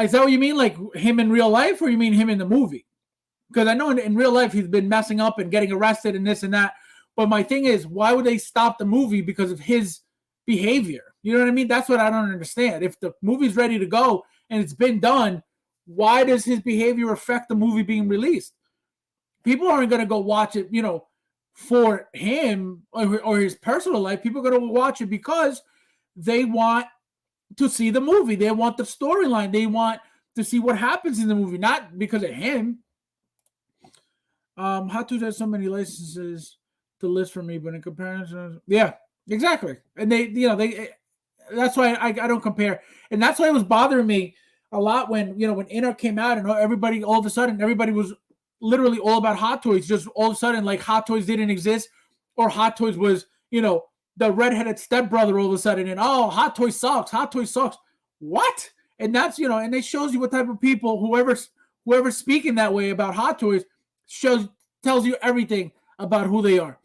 is that what you mean? Like him in real life, or you mean him in the movie? Because I know in real life he's been messing up and getting arrested and this and that. But my thing is, why would they stop the movie because of his behavior? You know what I mean? That's what I don't understand. If the movie's ready to go and it's been done, why does his behavior affect the movie being released? People aren't going to go watch it, for him or his personal life. People are going to watch it because they want to see the movie. They want the storyline. They want to see what happens in the movie, not because of him. Hot Tooth has so many licenses to list for me, but in comparison, yeah, exactly. And that's why I don't compare, and that's why it was bothering me a lot when when Inner came out and everybody all of a sudden everybody was literally all about Hot Toys. Just all of a sudden, like Hot Toys didn't exist, or Hot Toys was the redheaded stepbrother all of a sudden, and Hot Toys sucks. Hot Toys sucks. What? And that's and it shows you what type of people whoever's speaking that way about Hot Toys tells you everything about who they are.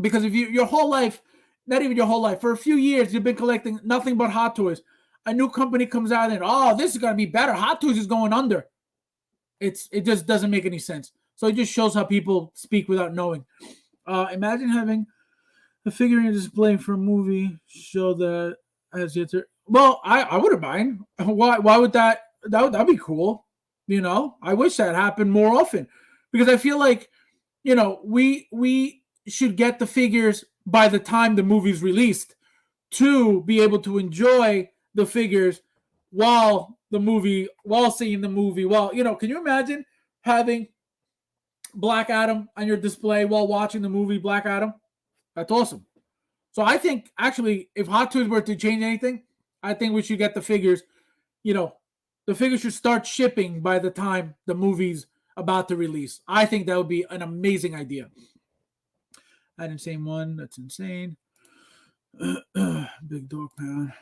Because if your whole life, not even your whole life, for a few years you've been collecting nothing but Hot Toys, a new company comes out and this is gonna be better. Hot Toys is going under. It just doesn't make any sense. So it just shows how people speak without knowing. Imagine having a figure in display for a movie show that has yet to. Well, I wouldn't mind. Why would that'd be cool? I wish that happened more often. Because I feel like, we should get the figures by the time the movie's released to be able to enjoy the figures while seeing the movie. Can you imagine having Black Adam on your display while watching the movie Black Adam? That's awesome. So I think, actually, if Hot Toys were to change anything, I think we should get the figures, the figures should start shipping by the time the movie's about to release. I think that would be an amazing idea. That insane one. That's insane. Big dog pound.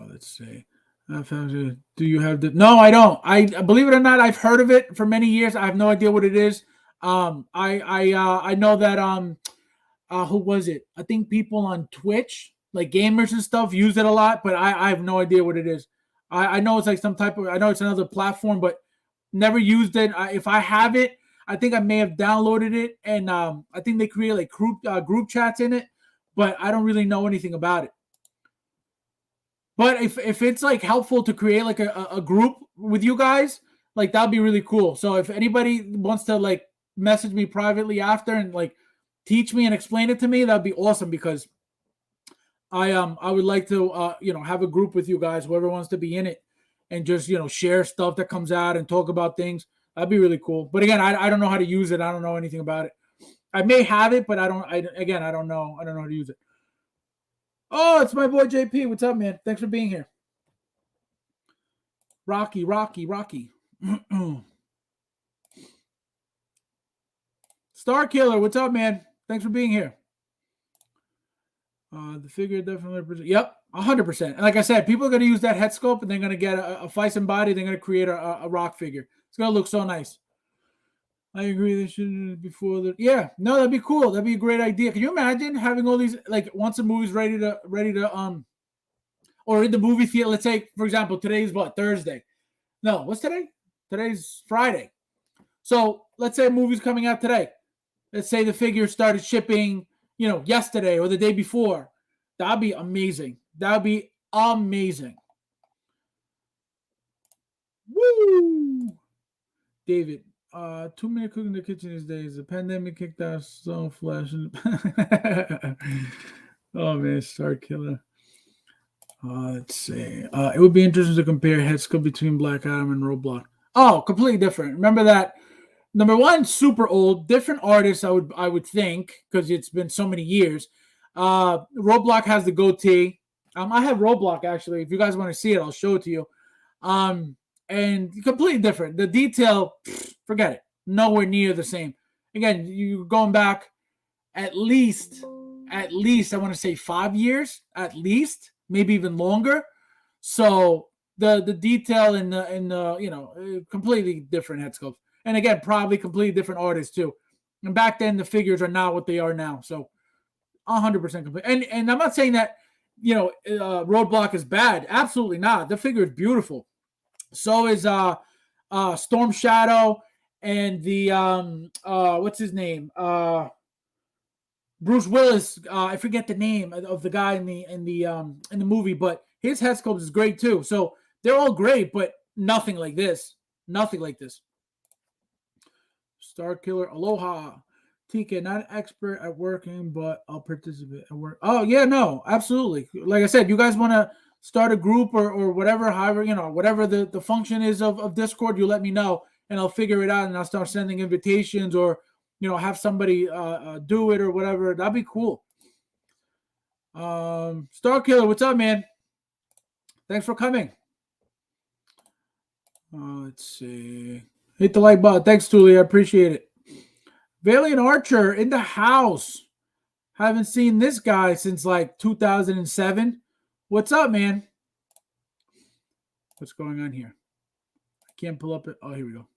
Let's see. Do you have the? No, I don't. I believe it or not, I've heard of it for many years. I have no idea what it is. I know that who was it? I think people on Twitch, like gamers and stuff, use it a lot, but I have no idea what it is. I know it's like some type of. I know it's another platform, but never used it. If I have it, I think I may have downloaded it, and I think they create like group chats in it, but I don't really know anything about it. But if it's like helpful to create like a group with you guys, like that'd be really cool. So if anybody wants to like message me privately after and like teach me and explain it to me, that'd be awesome, because I would like to have a group with you guys, whoever wants to be in it, and just share stuff that comes out and talk about things. That'd be really cool. But again, I don't know how to use it. I don't know anything about it. I may have it, but I don't know. I don't know how to use it. Oh, it's my boy JP. What's up, man? Thanks for being here. Rocky. Star Killer, what's up, man? Thanks for being here. The figure definitely represents. Yep, 100%. And like I said, people are going to use that head sculpt and they're going to get a Fison body. They're going to create a rock figure. It's going to look so nice. I agree. They should before the no, that'd be cool. That'd be a great idea. Can you imagine having all these like once a movie's ready to or in the movie theater? Let's say, for example, today's what, Thursday? No, what's today? Today's Friday. So let's say a movie's coming out today. Let's say the figure started shipping, yesterday or the day before. That'd be amazing. That'd be amazing. Woo! David, too many cooking in the kitchen these days. The pandemic kicked out so flesh. Oh man, Star Killer. Let's see. It would be interesting to compare head sculpt between Black Adam and Roadblock. Oh, completely different. Remember that. Number one, super old, different artists. I would think because it's been so many years. Roadblock has the goatee. I have Roadblock actually. If you guys want to see it, I'll show it to you. And completely different. The detail, forget it. Nowhere near the same. Again, you're going back at least I want to say 5 years, at least, maybe even longer. So the detail and the completely different head sculpts. And again, probably completely different artists too. And back then the figures are not what they are now. So 100% complete. And I'm not saying that Roadblock is bad. Absolutely not. The figure is beautiful. So is Storm Shadow and the what's his name? Bruce Willis. I forget the name of the guy in the movie, but his head sculpt is great too. So they're all great, but nothing like this. Nothing like this. Star Killer, aloha. TK, not an expert at working, but I'll participate at work. Oh yeah, no, absolutely. Like I said, you guys want to start a group or whatever, however, whatever the function is of Discord, you let me know and I'll figure it out and I'll start sending invitations or, have somebody do it or whatever. That'd be cool. Star Killer, what's up, man? Thanks for coming. Let's see. Hit the like button. Thanks, Tuli. I appreciate it. Valiant Archer in the house. Haven't seen this guy since like 2007. What's up, man? What's going on here? I can't pull up it. Oh, here we go.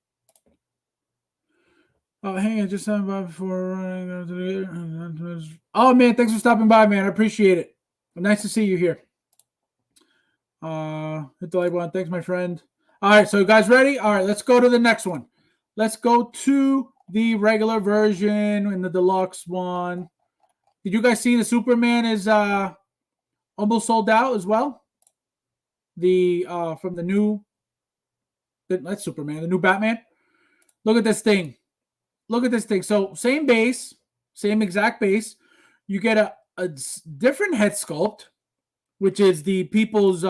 Oh, hey, I just stopped by before running. Oh, man, thanks for stopping by, man. I appreciate it. Nice to see you here. Hit the like button. Thanks, my friend. All right, so you guys ready? All right, let's go to the next one. Let's go to the regular version and the deluxe one. Did you guys see the Superman is almost sold out as well? The from the new, that's Superman, the new Batman. Look at this thing. Look at this thing. So same base, same exact base. You get a different head sculpt, which is the people's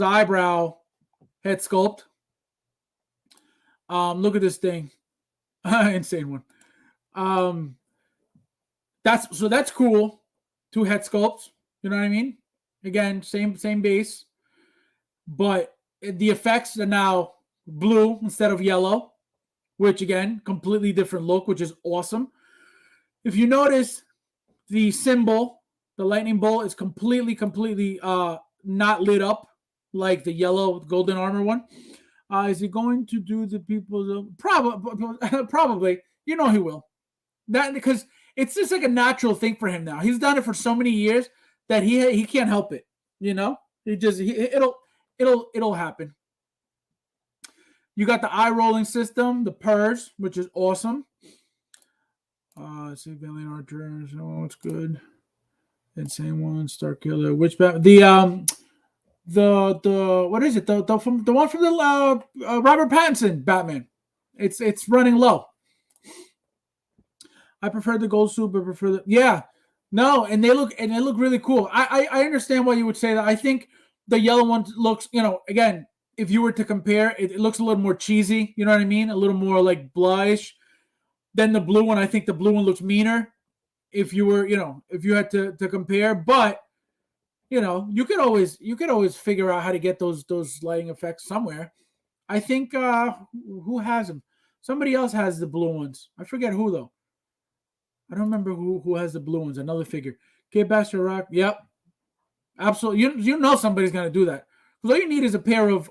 eyebrow head sculpt. Look at this thing. Insane one. That's cool. 2 head sculpts. You know what I mean? Again, same base. But the effects are now blue instead of yellow, which again, completely different look, which is awesome. If you notice, the symbol, the lightning bolt, is completely not lit up like the yellow golden armor one. Is he going to do the people's probably? He will. That because it's just like a natural thing for him now. He's done it for so many years that he can't help it. It'll happen. You got the eye rolling system, the purrs, which is awesome. Let's see, Valiant Archer. Oh, it's good. Insane one, Star Killer. Which the what is it? The one from the Robert Pattinson Batman. It's running low. I prefer the gold suit, but prefer and they look really cool. I understand why you would say that. I think the yellow one looks, again, if you were to compare, it looks a little more cheesy. You know what I mean? A little more like bluish than the blue one. I think the blue one looks meaner. If you were, if you had to compare, but you could always figure out how to get those lighting effects somewhere. I think who has them? Somebody else has the blue ones. I forget who though. I don't remember who has the blue ones. Another figure. Okay, Bastard Rock. Yep. Absolutely. You know somebody's gonna do that. Because all you need is a pair of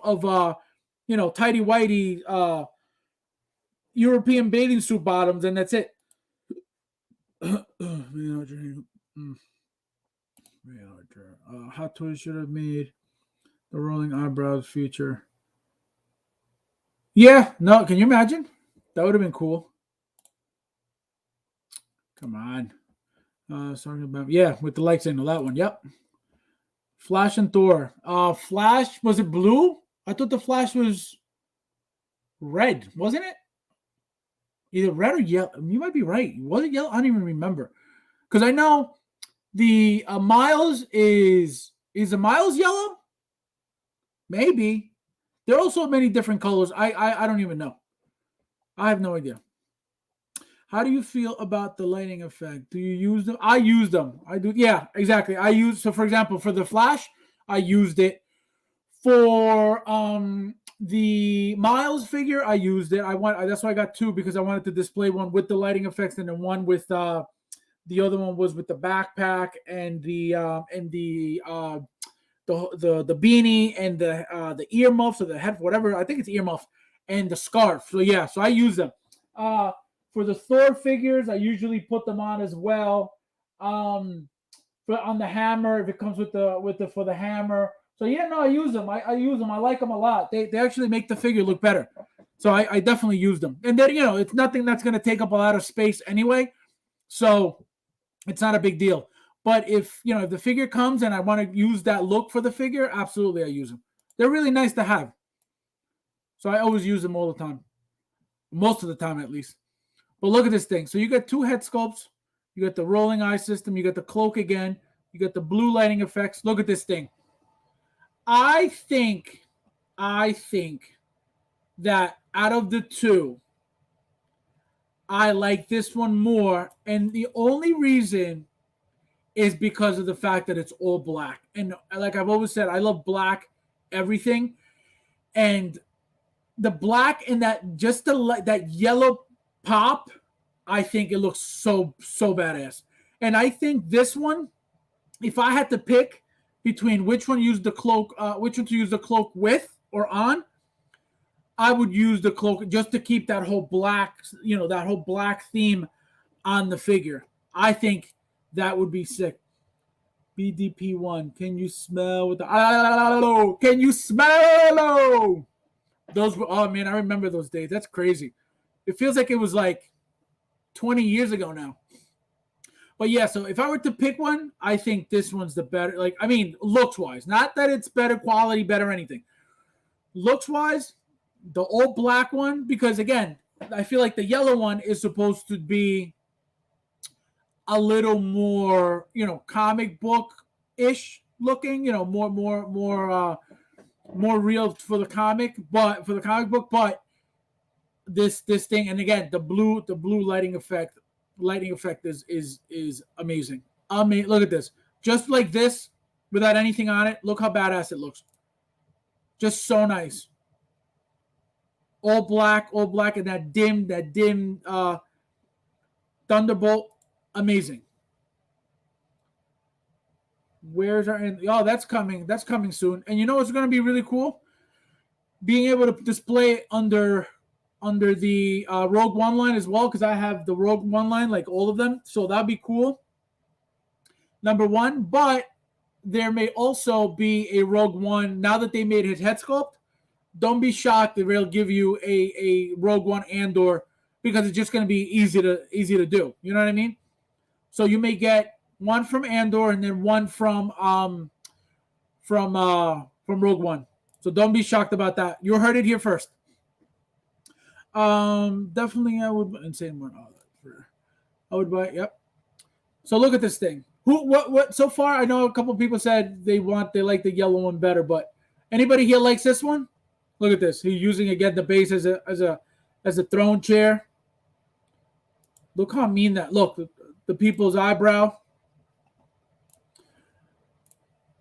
tighty whitey European bathing suit bottoms, and that's it. Hot Toys should have made the rolling eyebrows feature. Yeah, no, can you imagine? That would have been cool. Come on. Talking about with the light signal, that one. Yep. Flash and Thor. Flash, was it blue? I thought the Flash was red, wasn't it? Either red or yellow. You might be right. Was it yellow? I don't even remember. Because I know the Miles is the Miles yellow? Maybe. There are also many different colors. I don't even know. I have no idea. How do you feel about the lighting effect? Do you use them? I use them. I do. Yeah, exactly. So for example, for the Flash, I used it. For the Miles figure, I used it. That's why I got two, because I wanted to display one with the lighting effects and then one with the other one was with the backpack and the beanie and the earmuffs or the head, whatever. I think it's earmuffs and the scarf. So yeah, so I use them. For the Thor figures, I usually put them on as well. On the hammer, if it comes with the for the hammer. So yeah, no, I use them. I use them. I like them a lot. They actually make the figure look better. So I definitely use them. And then it's nothing that's going to take up a lot of space anyway. So it's not a big deal. But if if the figure comes and I want to use that look for the figure, absolutely I use them. They're really nice to have. So I always use them all the time. Most of the time, at least. But look at this thing. So you got two head sculpts. You got the rolling eye system. You got the cloak again. You got the blue lighting effects. Look at this thing. I think that out of the two, I like this one more. And the only reason is because of the fact that it's all black. And like I've always said, I love black everything. And the black and that yellow pop, I think it looks so badass. And I think this one, if I had to pick between which one to use the cloak with or on, I would use the cloak just to keep that whole black, that whole black theme on the figure. I think that would be sick. BDP1, can you smell the? Can you smell? Those were, oh man, I remember those days. That's crazy. It feels like it was like 20 years ago now. But yeah, so if I were to pick one, I think this one's the better. Like, I mean, looks wise, not that it's better quality, better anything. Looks wise, the all black one, because again, I feel like the yellow one is supposed to be a little more, comic book ish looking, more real for the comic book. But this thing, and again, the blue lighting effect is amazing. I mean, look at this. Just like this, without anything on it, look how badass it looks. Just so nice. All black, and that dim Thunderbolt, amazing. Where's our end? Oh, that's coming. That's coming soon. And you know what's going to be really cool? Being able to display it under the Rogue One line as well, because I have the Rogue One line, like all of them. So that'd be cool. Number one, but there may also be a Rogue One now that they made his head sculpt. Don't be shocked if they'll give you a Rogue One Andor, because it's just going to be easy to do. You know what I mean? So you may get one from Andor and then one from Rogue One. So don't be shocked about that. You heard it here first. Definitely I would insane one. I would buy. Yep. So look at this thing. What? So far, I know a couple people said they like the yellow one better, but anybody here likes this one? Look at this. He's using again the base as a throne chair. Look how mean that. Look, the people's eyebrow.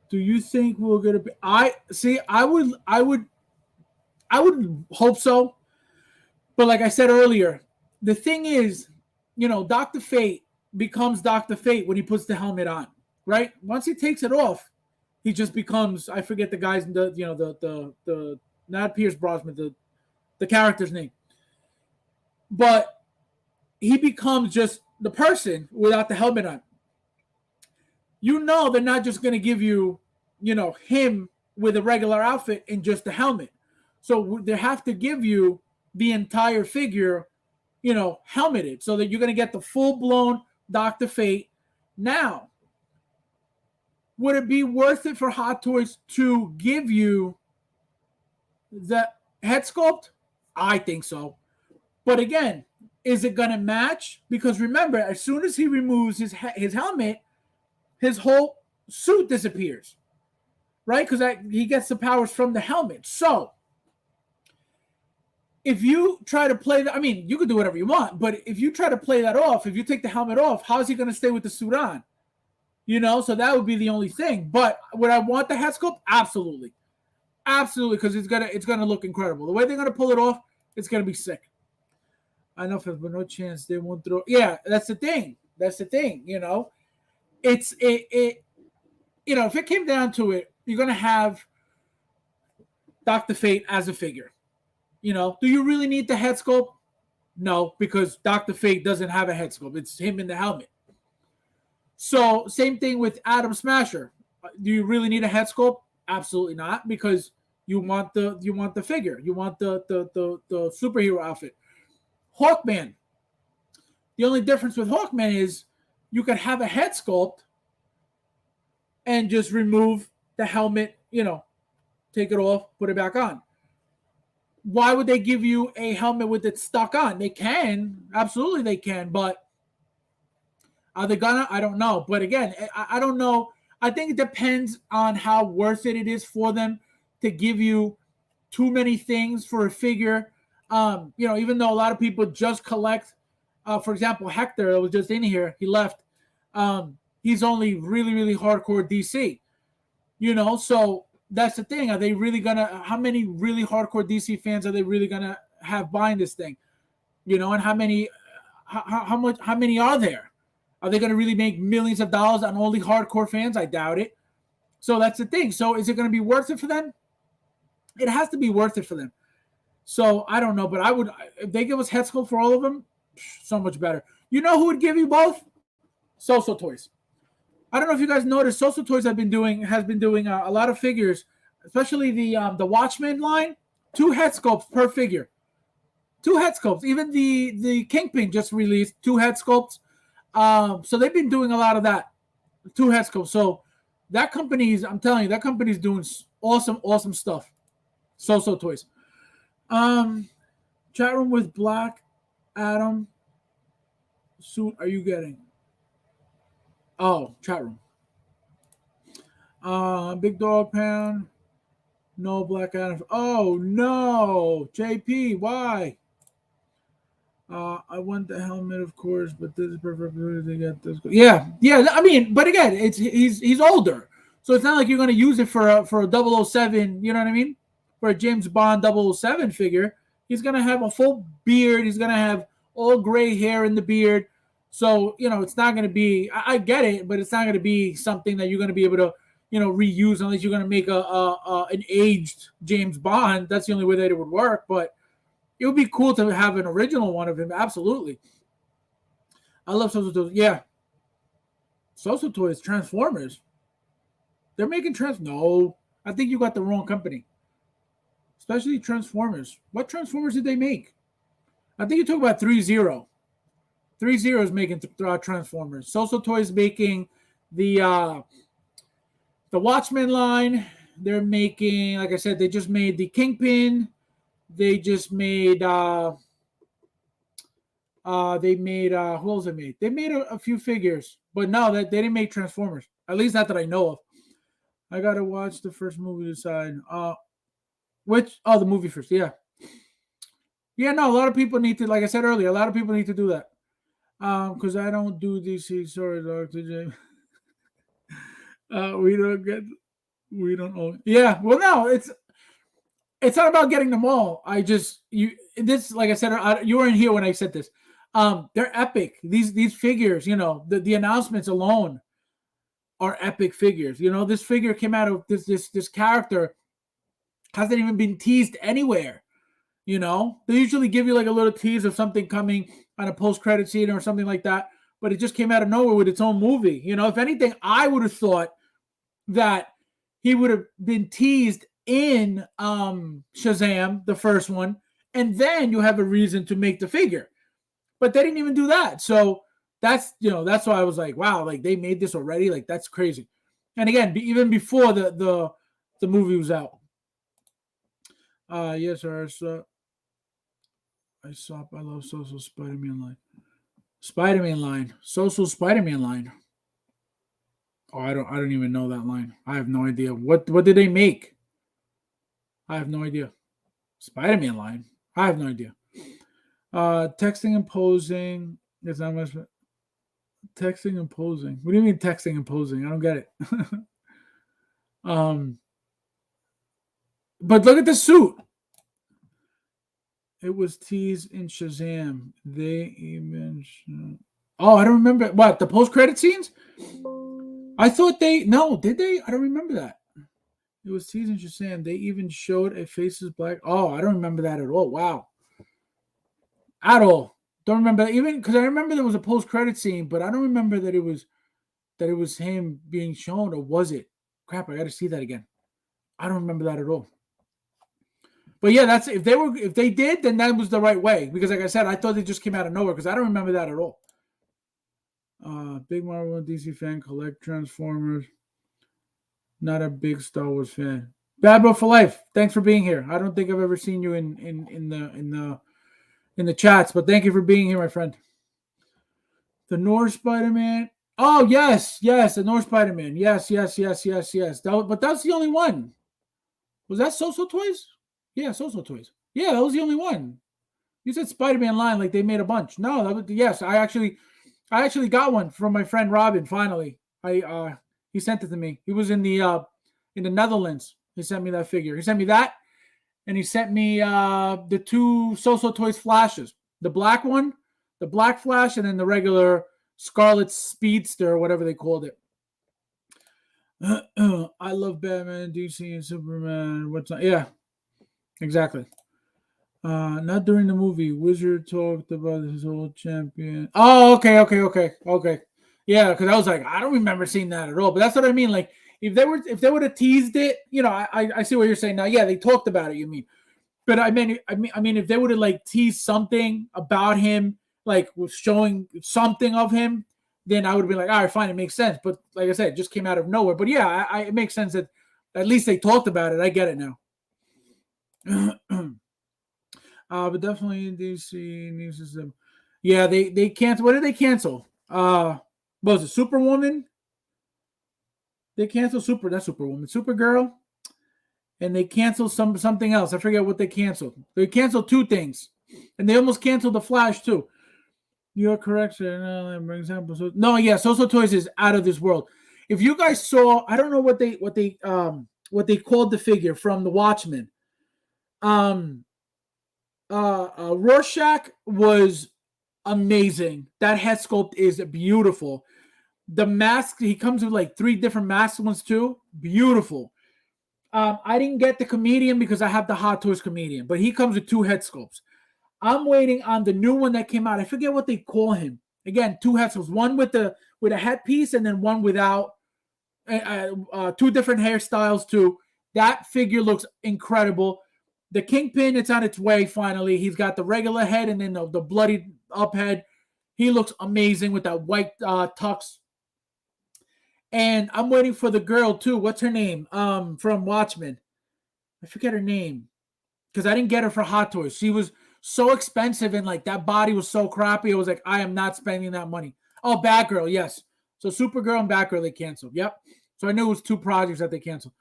Do you think we're gonna be? I would hope so. But like I said earlier, the thing is, Dr. Fate becomes Dr. Fate when he puts the helmet on, right? Once he takes it off, he just becomes, I forget the guy's, the not Pierce Brosnan, the character's name, but he becomes just the person without the helmet on. They're not just going to give you, him with a regular outfit and just the helmet. So they have to give you the entire figure, helmeted, so that you're going to get the full-blown Dr. Fate. Now, would it be worth it for Hot Toys to give you the head sculpt? I think so. But again, is it going to match? Because remember, as soon as he removes his helmet, his whole suit disappears, right? Because he gets the powers from the helmet. So if you try to play that, I mean, you can do whatever you want, but if you try to play that off, if you take the helmet off, how is he going to stay with the suit on? So that would be the only thing. But would I want the head sculpt? Absolutely. Absolutely, because it's gonna look incredible. The way they're gonna pull it off, it's gonna be sick. I know, but no chance they won't throw. Yeah, that's the thing. It's if it came down to it, you're gonna have Dr. Fate as a figure. Do you really need the head sculpt? No, because Dr. Fate doesn't have a head sculpt. It's him in the helmet. So same thing with Atom Smasher. Do you really need a head sculpt? Absolutely not, because you want the figure. You want the superhero outfit. Hawkman. The only difference with Hawkman is you can have a head sculpt and just remove the helmet, take it off, put it back on. Why would they give you a helmet with it stuck on? They can. Absolutely they can, but are they gonna? I don't know. But again, I don't know. I think it depends on how worth it is for them to give you too many things for a figure. Even though a lot of people just collect, for example, Hector, that was just in here, he left. He's only really, really hardcore DC. So that's the thing. Are they really how many really hardcore DC fans are they really gonna have buying this thing? And how many are there? Are they going to really make millions of dollars on only hardcore fans? I doubt it. So that's the thing. So is it going to be worth it for them? It has to be worth it for them. So I don't know, but if they give us head sculpt for all of them, so much better. You know who would give you both? So Toys. I don't know if you guys noticed, So Toys has been doing a lot of figures, especially the Watchmen line. 2 head sculpts per figure. 2 head sculpts. Even the Kingpin just released 2 head sculpts. So they've been doing a lot of that, 2 head sculpts. So that company's, I'm telling you, that company's doing awesome stuff. So Toys. Chat room with Black Adam suit are you getting? Oh, chat room. Big Dog Pound. No Black Adam. Oh no, JP, why? I want the helmet, of course, but this is perfect. They got this. Yeah. I mean, but again, he's older, so it's not like you're going to use it for a 007. You know what I mean? For a James Bond 007 figure, he's going to have a full beard. He's going to have all gray hair in the beard. So it's not going to be. I get it, but it's not going to be something that you're going to be able to reuse unless you're going to make an aged James Bond. That's the only way that it would work, but. It would be cool to have an original one of him. Absolutely. I love So Toys. Yeah. So Toys, Transformers. They're making No. I think you got the wrong company. Especially Transformers. What Transformers did they make? I think you talk about 3-0. 3-0 is making Transformers. So Toys making the Watchmen line. They're making, like I said, they just made the Kingpin. They just made who else they made? They made a few figures, but no, they didn't make Transformers. At least not that I know of. I gotta watch the first movie to decide. The movie first, yeah. Yeah, no, a lot of people need to, like I said earlier, a lot of people need to do that. Because I don't do DC. Sorry, Dr. J. We don't own. Yeah, well, no, it's not about getting them all. Like I said, you weren't here when I said this. They're epic. These figures, the announcements alone are epic figures. You know, this figure came out of this character hasn't even been teased anywhere. You know, they usually give you like a little tease of something coming on a post-credit scene or something like that, but it just came out of nowhere with its own movie. You know, if anything, I would have thought that he would have been teased in Shazam, the first one, and then you have a reason to make the figure. But they didn't even do that. So that's why I was like, wow, like they made this already. Like that's crazy. And again, even before the movie was out. Yes, sir. So I love Social Spider-Man line. Spider-Man line. Social Spider-Man line. Oh, I don't even know that line. I have no idea. What did they make? I have no idea. Spider-Man line. I have no idea. Texting and posing. It's not much. Texting and posing. What do you mean texting and posing? I don't get it. But look at the suit. It was teased in Shazam. They even. Oh, I don't remember. What, the post-credit scenes? I thought did they? I don't remember that. It was teased in Shazam. They even showed a faces black. Oh, I don't remember that at all. Wow. At all. Don't remember that. Even because I remember there was a post-credit scene, but I don't remember that it was him being shown, or was it? Crap, I got to see that again. I don't remember that at all. But yeah, that's if they did, then that was the right way. Because like I said, I thought they just came out of nowhere because I don't remember that at all. Big Marvel and DC fan, collect Transformers. Not a big Star Wars fan. Bad Bro for Life. Thanks for being here. I don't think I've ever seen you in the chats, but thank you for being here, my friend. The North Spider-Man. Oh yes, the North Spider-Man. Yes. But that's the only one. Was that So-So Toys? Yeah, So-So Toys. Yeah, that was the only one. You said Spider-Man line like they made a bunch. No, that was yes. I actually got one from my friend Robin. Finally, he sent it to me. He was in the Netherlands. He sent me that figure. He sent me that, and he sent me the two So-So Toys Flashes. The black one, the Black Flash, and then the regular Scarlet Speedster, or whatever they called it. I love Batman, DC, and Superman. What's not? Yeah, exactly. Not during the movie. Wizard talked about his old champion. Oh, okay. Yeah, because I was like, I don't remember seeing that at all. But that's what I mean. Like, if they would have teased it, I see what you're saying now. Yeah, they talked about it. You mean? But I mean, if they would have like teased something about him, like was showing something of him, then I would have been like, all right, fine, it makes sense. But like I said, it just came out of nowhere. But yeah, it makes sense that at least they talked about it. I get it now. But definitely DC news system. Yeah, they canceled. What did they cancel? What was it? Superwoman? They canceled Superwoman, Supergirl, and they canceled something else. I forget what they canceled. They canceled two things, and they almost canceled the Flash too. You're correct, sir. For example, So-So Toys is out of this world. If you guys saw, I don't know what they called the figure from the Watchmen. Rorschach was amazing. That head sculpt is beautiful. The mask, he comes with like 3 different mask ones too. Beautiful. I didn't get the comedian because I have the Hot Toys comedian, but he comes with 2 head sculpts. I'm waiting on the new one that came out. I forget what they call him. Again, 2 head sculpts. One with a headpiece and then one without. 2 different hairstyles too. That figure looks incredible. The Kingpin, it's on its way finally. He's got the regular head and then the bloody up head. He looks amazing with that white tux. And I'm waiting for the girl too. What's her name? From Watchmen. I forget her name because I didn't get her for Hot Toys. She was so expensive and like that body was so crappy. I was like, I am not spending that money. Oh, Batgirl, yes. So Supergirl and Batgirl they canceled. Yep. So I knew it was 2 projects that they canceled,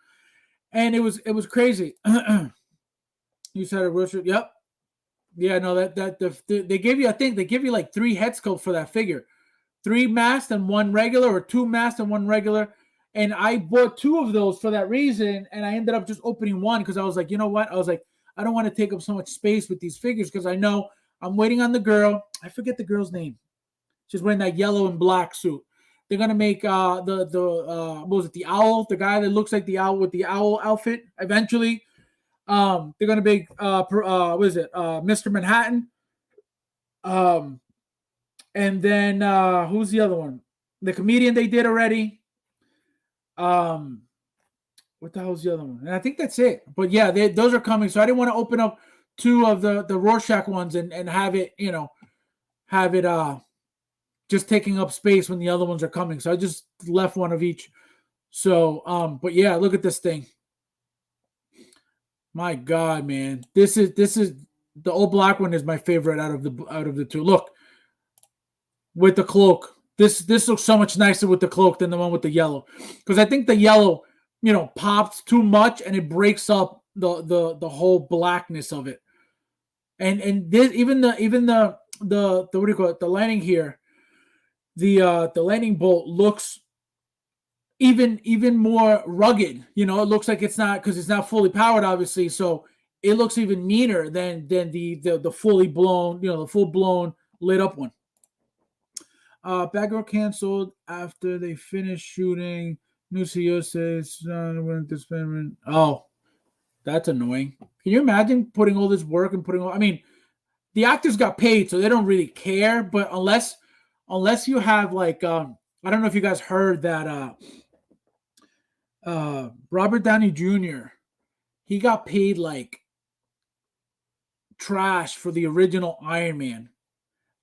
and it was crazy. You said a Rorschach. Yep. Yeah, no, they gave you. I think they give you like 3 head sculpts for that figure, 3 masked and 1 regular, or 2 masked and 1 regular. And I bought 2 of those for that reason, and I ended up just opening 1 because I was like, you know what? I was like, I don't want to take up so much space with these figures because I know I'm waiting on the girl. I forget the girl's name. She's wearing that yellow and black suit. They're gonna make what was it, the owl, the guy that looks like the owl with the owl outfit. Eventually, they're gonna make what is it, Mr. Manhattan. Um, and then who's the other one? The comedian they did already. Um, what the hell's the other one? And I think that's it. But yeah, those are coming. So I didn't want to open up two of the Rorschach ones and have it, have it just taking up space when the other ones are coming. So I just left one of each. So but yeah, look at this thing. My God, man. This is the old black one is my favorite out of the two. Look, with the cloak. This looks so much nicer with the cloak than the one with the yellow. Because I think the yellow, pops too much and it breaks up the whole blackness of it. And this even the what do you call it? The landing here, the landing bolt looks even more rugged. It looks like it's not fully powered, obviously. So it looks even meaner than the fully blown, the full blown lit up one. Batgirl canceled after they finished shooting. New CEO says oh, that's annoying. Can you imagine putting all this work and I mean, the actors got paid, so they don't really care. But unless you have like, I don't know if you guys heard that Robert Downey Jr., he got paid like trash for the original Iron Man.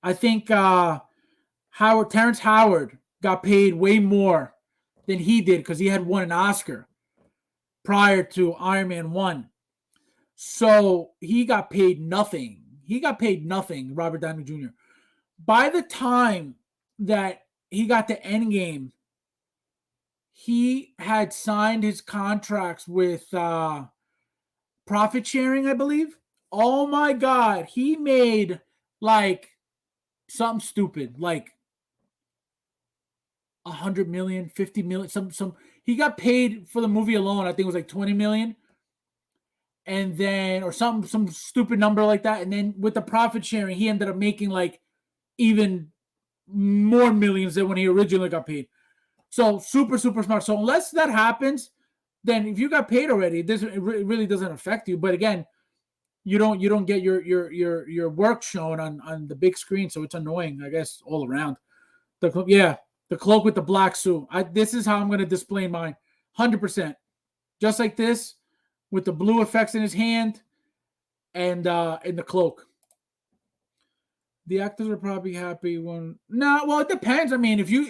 I think Terrence Howard got paid way more than he did because he had won an Oscar prior to Iron Man 1. So he got paid nothing. Robert Downey Jr. By the time that he got to Endgame, he had signed his contracts with profit sharing, I believe. Oh my God. He made like something stupid, like 100 million, 50 million, he got paid for the movie alone. I think it was like 20 million. And then, or some stupid number like that. And then with the profit sharing, he ended up making like even more millions than when he originally got paid. So super, super smart. So unless that happens, then if you got paid already, it really doesn't affect you. But again, you don't get your work shown on the big screen. So it's annoying, I guess, all around. The cloak with the black suit. This is how I'm going to display mine. 100%. Just like this, with the blue effects in his hand and in the cloak. The actors are probably happy when. No, well, it depends. I mean, if you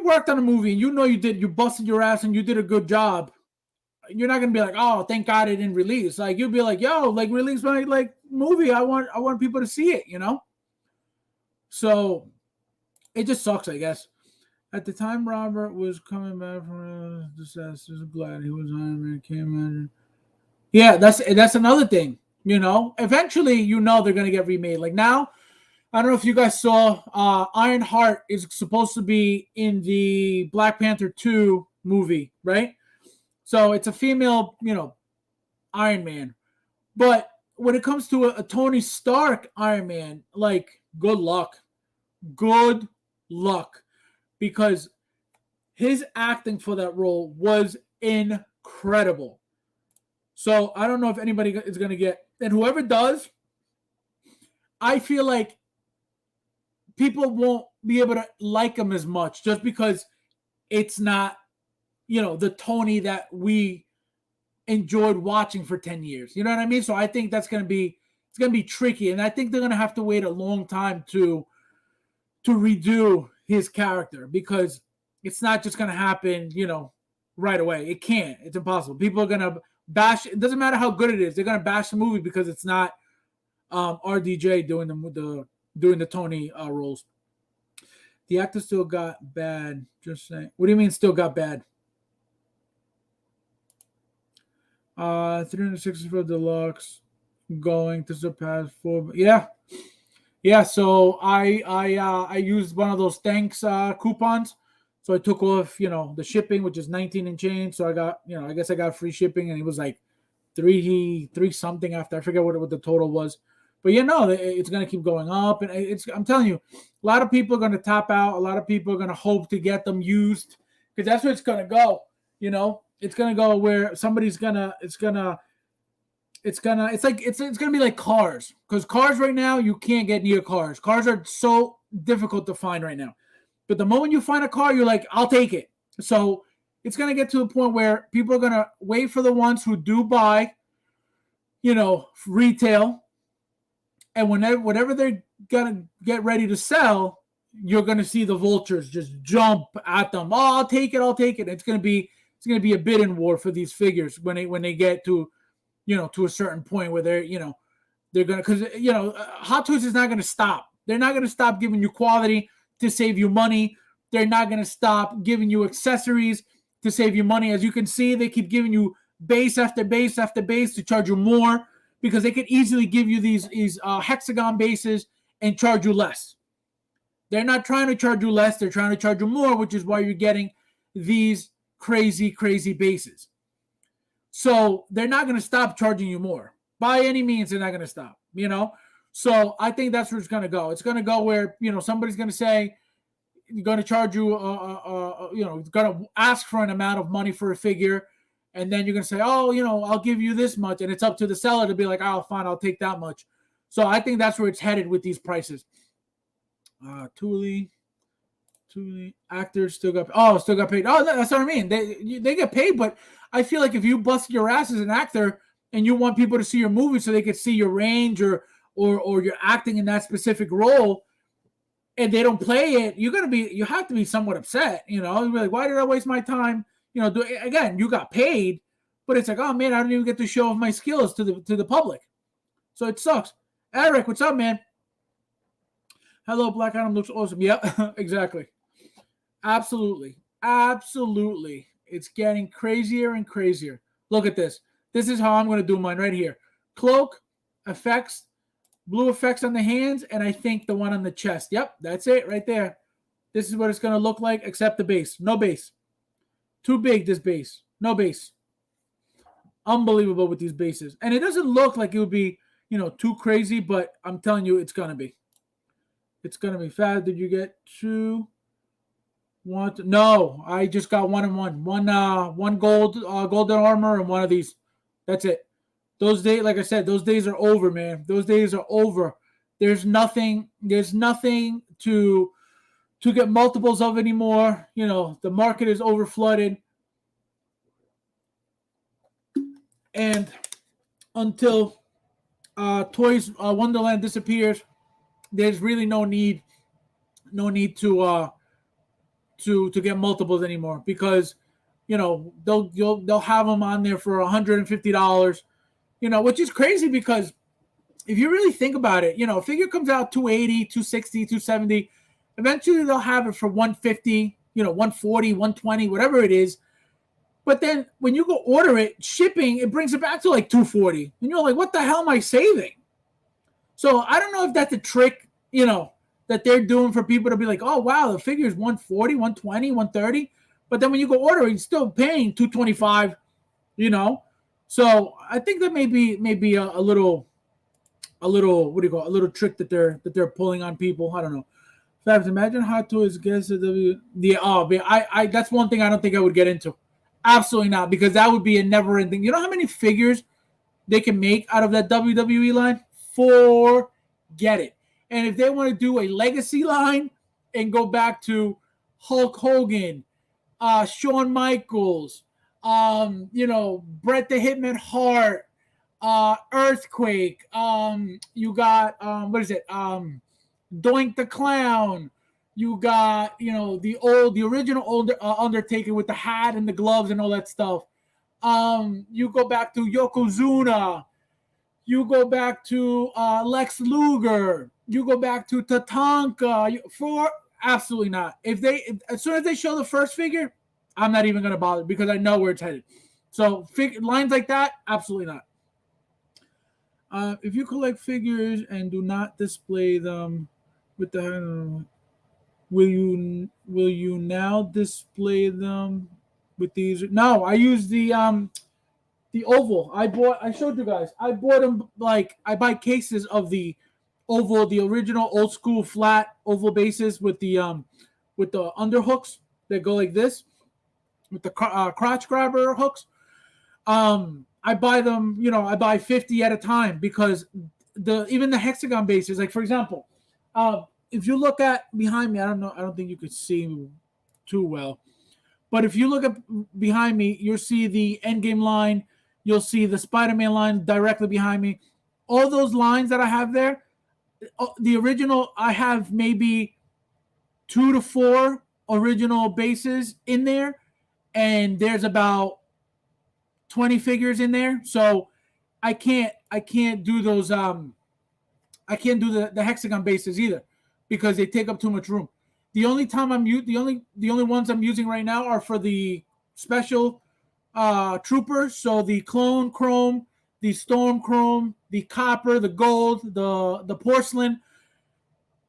worked on a movie and you busted your ass and you did a good job, you're not gonna be like, oh, thank God it didn't release. Like you'll be like, yo, like release my like movie. I want people to see it, So it just sucks, I guess. At the time Robert was coming back from a disaster, I'm glad he was Iron Man. Can't imagine. Yeah, that's another thing. Eventually, they're gonna get remade. Like now, I don't know if you guys saw Ironheart is supposed to be in the Black Panther 2 movie, right? So it's a female, Iron Man. But when it comes to a Tony Stark Iron Man, like good luck. Good luck. Because his acting for that role was incredible. So I don't know if anybody is going to get, and whoever does, I feel like people won't be able to like him as much just because it's not, the Tony that we enjoyed watching for 10 years. You know what I mean? So I think it's going to be tricky. And I think they're going to have to wait a long time to redo his character because it's not just going to happen, right away. It can't. It's impossible. People are going to bash. It doesn't matter how good it is. They're going to bash the movie because it's not RDJ doing the Tony roles. The actor still got bad. Just saying. What do you mean still got bad? 364 Deluxe going to surpass 4. Yeah. So I used one of those thanks coupons. So I took off, the shipping, which is 19 and change. So I got, I guess I got free shipping, and it was like three something after. I forget what the total was. But it's going to keep going up, and I'm telling you, a lot of people are going to top out. A lot of people are going to hope to get them used because that's where it's going to go. It's going to go where somebody's gonna. It's gonna be like cars, because cars right now you can't get near cars. Cars are so difficult to find right now. But the moment you find a car, you're like, I'll take it. So it's going to get to a point where people are going to wait for the ones who do buy, retail. And whenever they're going to get ready to sell, you're going to see the vultures just jump at them. Oh, I'll take it. It's going to be a bidding war for these figures when they get to, to a certain point where they're going to, because, Hot Toys is not going to stop. They're not going to stop giving you quality to save you money. They're not going to stop giving you accessories to save you money. As you can see, they keep giving you base after base after base to charge you more, because they could easily give you these hexagon bases and charge you less. They're not trying to charge you less. They're trying to charge you more, which is why you're getting these crazy, crazy bases. So they're not going to stop charging you more. By any means, they're not going to stop, So I think that's where it's going to go. It's going to go where, somebody's going to say, you're going to charge you, going to ask for an amount of money for a figure. And then you're going to say, oh, I'll give you this much. And it's up to the seller to be like, oh, fine, I'll take that much. So I think that's where it's headed with these prices. Thule actors still got paid. Oh, that's what I mean. They get paid, but I feel like if you bust your ass as an actor and you want people to see your movie so they could see your range or you're acting in that specific role, and they don't play it, you have to be somewhat upset. You're like, why did I waste my time? Again, you got paid, but it's like, oh man, I don't even get to show off my skills to the public. So it sucks. Eric, what's up, man? Hello, Black Adam looks awesome. Yep, exactly. Absolutely. It's getting crazier and crazier. Look at this. This is how I'm going to do mine right here. Cloak, effects, blue effects on the hands, and I think the one on the chest. Yep, that's it right there. This is what it's going to look like, except the base. No base. Too big, this base. No base. Unbelievable with these bases. And it doesn't look like it would be, too crazy, but I'm telling you, it's going to be. It's going to be fast. Did you get two? One? No, I just got one and one. One golden armor and one of these. That's it. Those days, like I said, those days are over, man. Those days are over. There's nothing to get multiples of anymore. The market is over flooded. And until Toys Wonderland disappears, there's really no need to get multiples anymore, because they'll have them on there for $150, which is crazy, because if you really think about it, a figure comes out $280, $260, $270, eventually they'll have it for $150, $140, $120, whatever it is. But then when you go order it, shipping, it brings it back to like $240, and you're like, what the hell am I saving? So I don't know if that's a trick, that they're doing for people to be like, oh, wow, the figure is $140, $120, $130. But then when you go order it, you're still paying $225, So I think that may be a little, what do you call it? A little trick that they're pulling on people. I don't know. Fabs, imagine Hot Toys gets the I that's one thing I don't think I would get into. Absolutely not, because that would be a never-ending. You know how many figures they can make out of that WWE line? Forget it. And if they want to do a legacy line and go back to Hulk Hogan, Shawn Michaels, Bret the Hitman Hart, Earthquake, you got what is it? Doink the Clown. You got, the original Undertaker with the hat and the gloves and all that stuff. You go back to Yokozuna. You go back to Lex Luger. You go back to Tatanka. Absolutely not. As soon as they show the first figure, I'm not even going to bother, because I know where it's headed. So lines like that, absolutely not. If you collect figures and do not display them with the will you now display them with these? No, I use the the oval. I showed you guys. I bought them, like, I buy cases of the oval, the original old school flat oval bases with the underhooks that go like this, with the crotch grabber hooks. I buy them, I buy 50 at a time, because even the hexagon bases, like, for example, if you look at behind me, I don't think you could see too well, but if you look at behind me, you'll see the Endgame line, you'll see the Spider-Man line directly behind me. All those lines that I have there, the original, I have maybe 2 to 4 original bases in there, and there's about 20 figures in there. So I can't do those I can't do the hexagon bases either, because they take up too much room. The only time the only ones I'm using right now are for the special troopers. So the clone chrome, the storm chrome, the copper, the gold, the porcelain.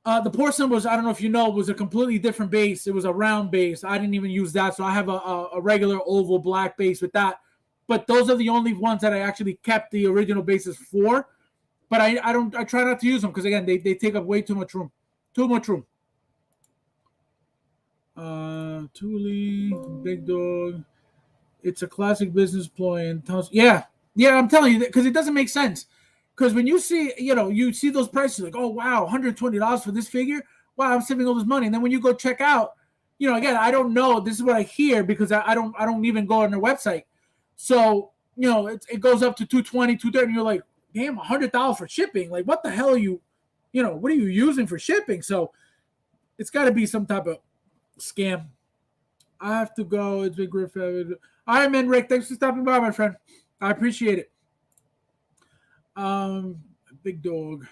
The porcelain was, I don't know if you know, was a completely different base. It was a round base. I didn't even use that, so I have a regular oval black base with that. But those are the only ones that I actually kept the original bases for. But I try not to use them, because, again, they take up way too much room. Too much room. Thule, Big Dog. It's a classic business ploy. And yeah, I'm telling you, because it doesn't make sense. Because when you see, you see those prices, like, oh wow, $120 for this figure. Wow, I'm saving all this money. And then when you go check out, again, I don't know. This is what I hear, because I don't even go on their website. So it goes up to $220, $230, and you're like, damn, $100 for shipping. Like, what the hell are you, what are you using for shipping? So it's got to be some type of scam. I have to go. It's been great. All right, man, Rick. Thanks for stopping by, my friend. I appreciate it. Big Dog.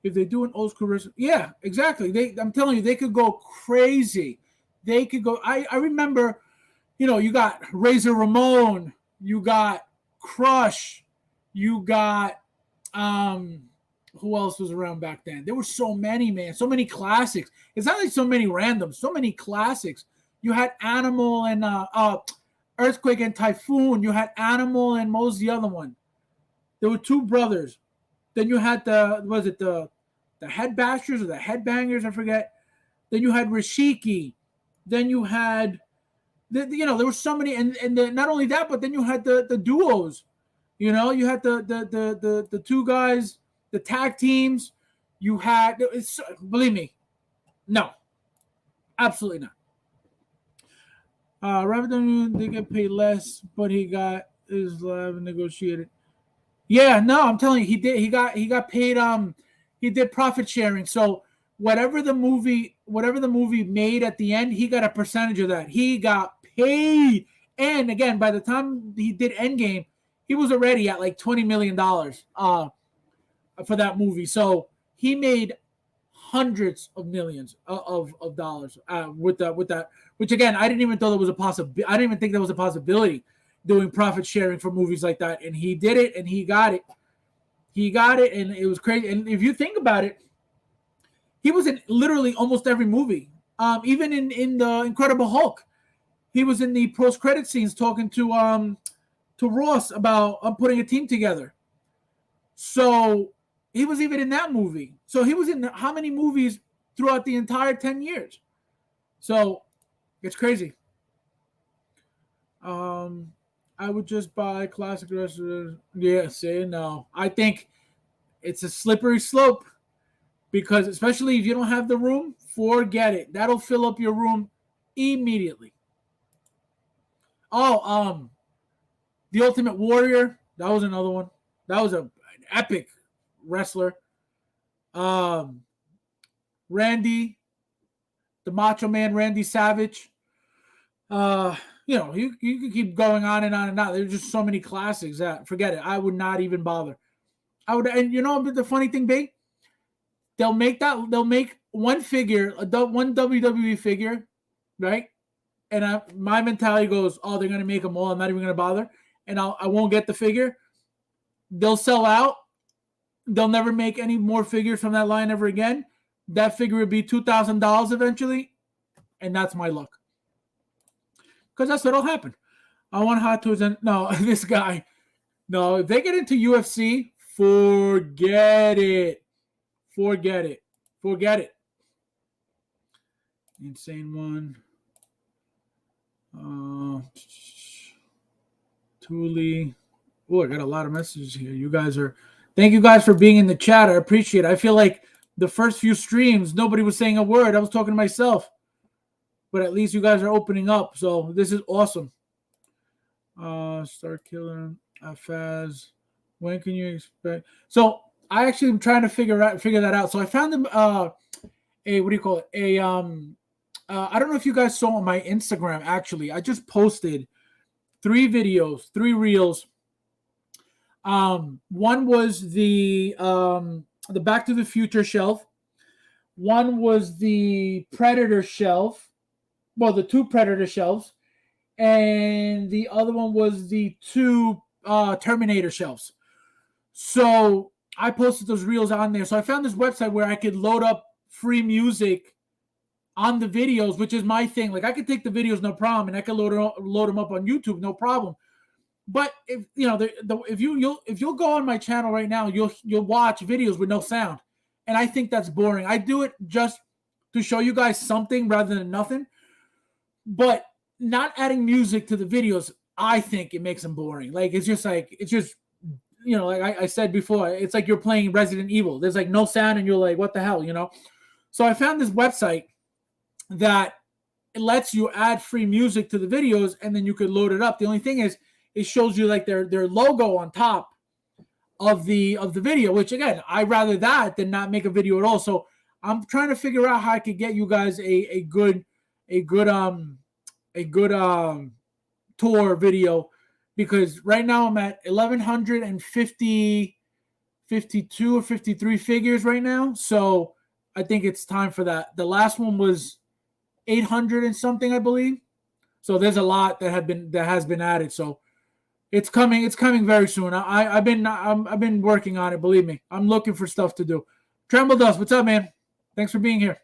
If they do an old school wrestling, yeah, exactly. I'm telling you, they could go crazy. They could go. I remember, you got Razor Ramon, you got Crush, you got who else was around back then? There were so many, man, so many classics. It's not like so many randoms, so many classics. You had Animal and Earthquake and Typhoon. You had Animal and what was the other one? There were two brothers. Then you had the Head Bashers or the Headbangers? I forget. Then you had Rashiki. Then you had, there were so many, and not only that, but then you had the duos. You had the two guys, the tag teams. You had, believe me, no, absolutely not. Robert W. They get paid less, but he got his live negotiated. Yeah, no, I'm telling you, he did. He got paid. He did profit sharing. So whatever the movie made at the end, he got a percentage of that. He got paid. And again, by the time he did Endgame, he was already at like $20 million for that movie. So he made hundreds of millions of dollars with that. Which again, I didn't even think that was a possibility, doing profit sharing for movies like that. And he did it, and he got it. And it was crazy. And if you think about it, he was in literally almost every movie. Even in the Incredible Hulk, he was in the post-credit scenes talking to Ross about putting a team together. So he was even in that movie. So he was in how many movies throughout the entire 10 years? So it's crazy. I would just buy classic wrestlers. Yeah, say no. I think it's a slippery slope, because especially if you don't have the room, forget it. That'll fill up your room immediately. Oh, the Ultimate Warrior. That was another one. That was an epic wrestler. Randy, the Macho Man, Randy Savage. You can keep going on and on and on. There's just so many classics that, forget it. I would not even bother. And the funny thing, babe, they'll make one figure, one WWE figure, right? And my mentality goes, oh, they're going to make them all. I'm not even going to bother. And I won't get the figure. They'll sell out. They'll never make any more figures from that line ever again. That figure would be $2,000 eventually. And that's my luck. Because that's what'll happen. I want Hot Toys and no, this guy. No, if they get into UFC, forget it. Forget it. Forget it. Insane one. Thule. Oh, I got a lot of messages here. You guys are. Thank you guys for being in the chat. I appreciate it. I feel like the first few streams, nobody was saying a word. I was talking to myself. But at least you guys are opening up. So this is awesome. Start Killer. Faz. When can you expect? So I actually am trying to figure that out. So I found them. What do you call it? I don't know if you guys saw on my Instagram. Actually, I just posted 3 videos, 3 reels. One was the Back to the Future shelf. One was the Predator shelf. Well, the 2 Predator shelves, and the other one was the 2 Terminator shelves. So I posted those reels on there. So I found this website where I could load up free music on the videos, which is my thing. Like I could take the videos, no problem, and I could load them up on YouTube, no problem. But if you know, if you'll go on my channel right now, you'll watch videos with no sound, and I think that's boring. I do it just to show you guys something rather than nothing. But not adding music to the videos, I think it makes them boring. Like it's just you know, like I said before, it's like you're playing Resident Evil. There's like no sound, and you're like, what the hell, you know? So I found this website that it lets you add free music to the videos, and then you could load it up. The only thing is, it shows you like their logo on top of the video, which again, I'd rather that than not make a video at all. So I'm trying to figure out how I could get you guys a good tour video, because right now I'm at 1150 52 or 53 figures right now. So I think it's time for that. The last one was 800 and something, I believe. So there's a lot that has been added. So it's coming very soon. I've been working on it, believe me. I'm looking for stuff to do. Tremble Dust, what's up, man? Thanks for being here.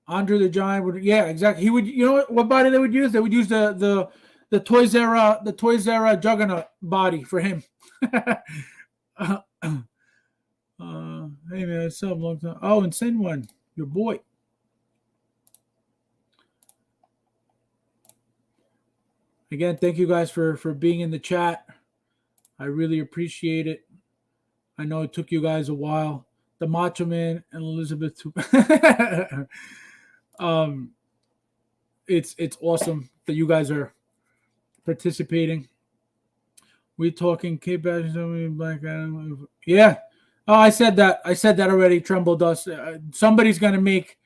Andre the Giant would, yeah, exactly. He would, you know what body they would use? They would use the Toys Era Juggernaut body for him. Hey man, it's so long time. Oh, and send one, your boy. Again, thank you guys for being in the chat. I really appreciate it. I know it took you guys a while. The Macho Man and Elizabeth too. It's awesome that you guys are participating. We talking Cape Badge, Black Adam. Yeah. Oh, I said that already. Tremble Dust. Somebody's gonna make.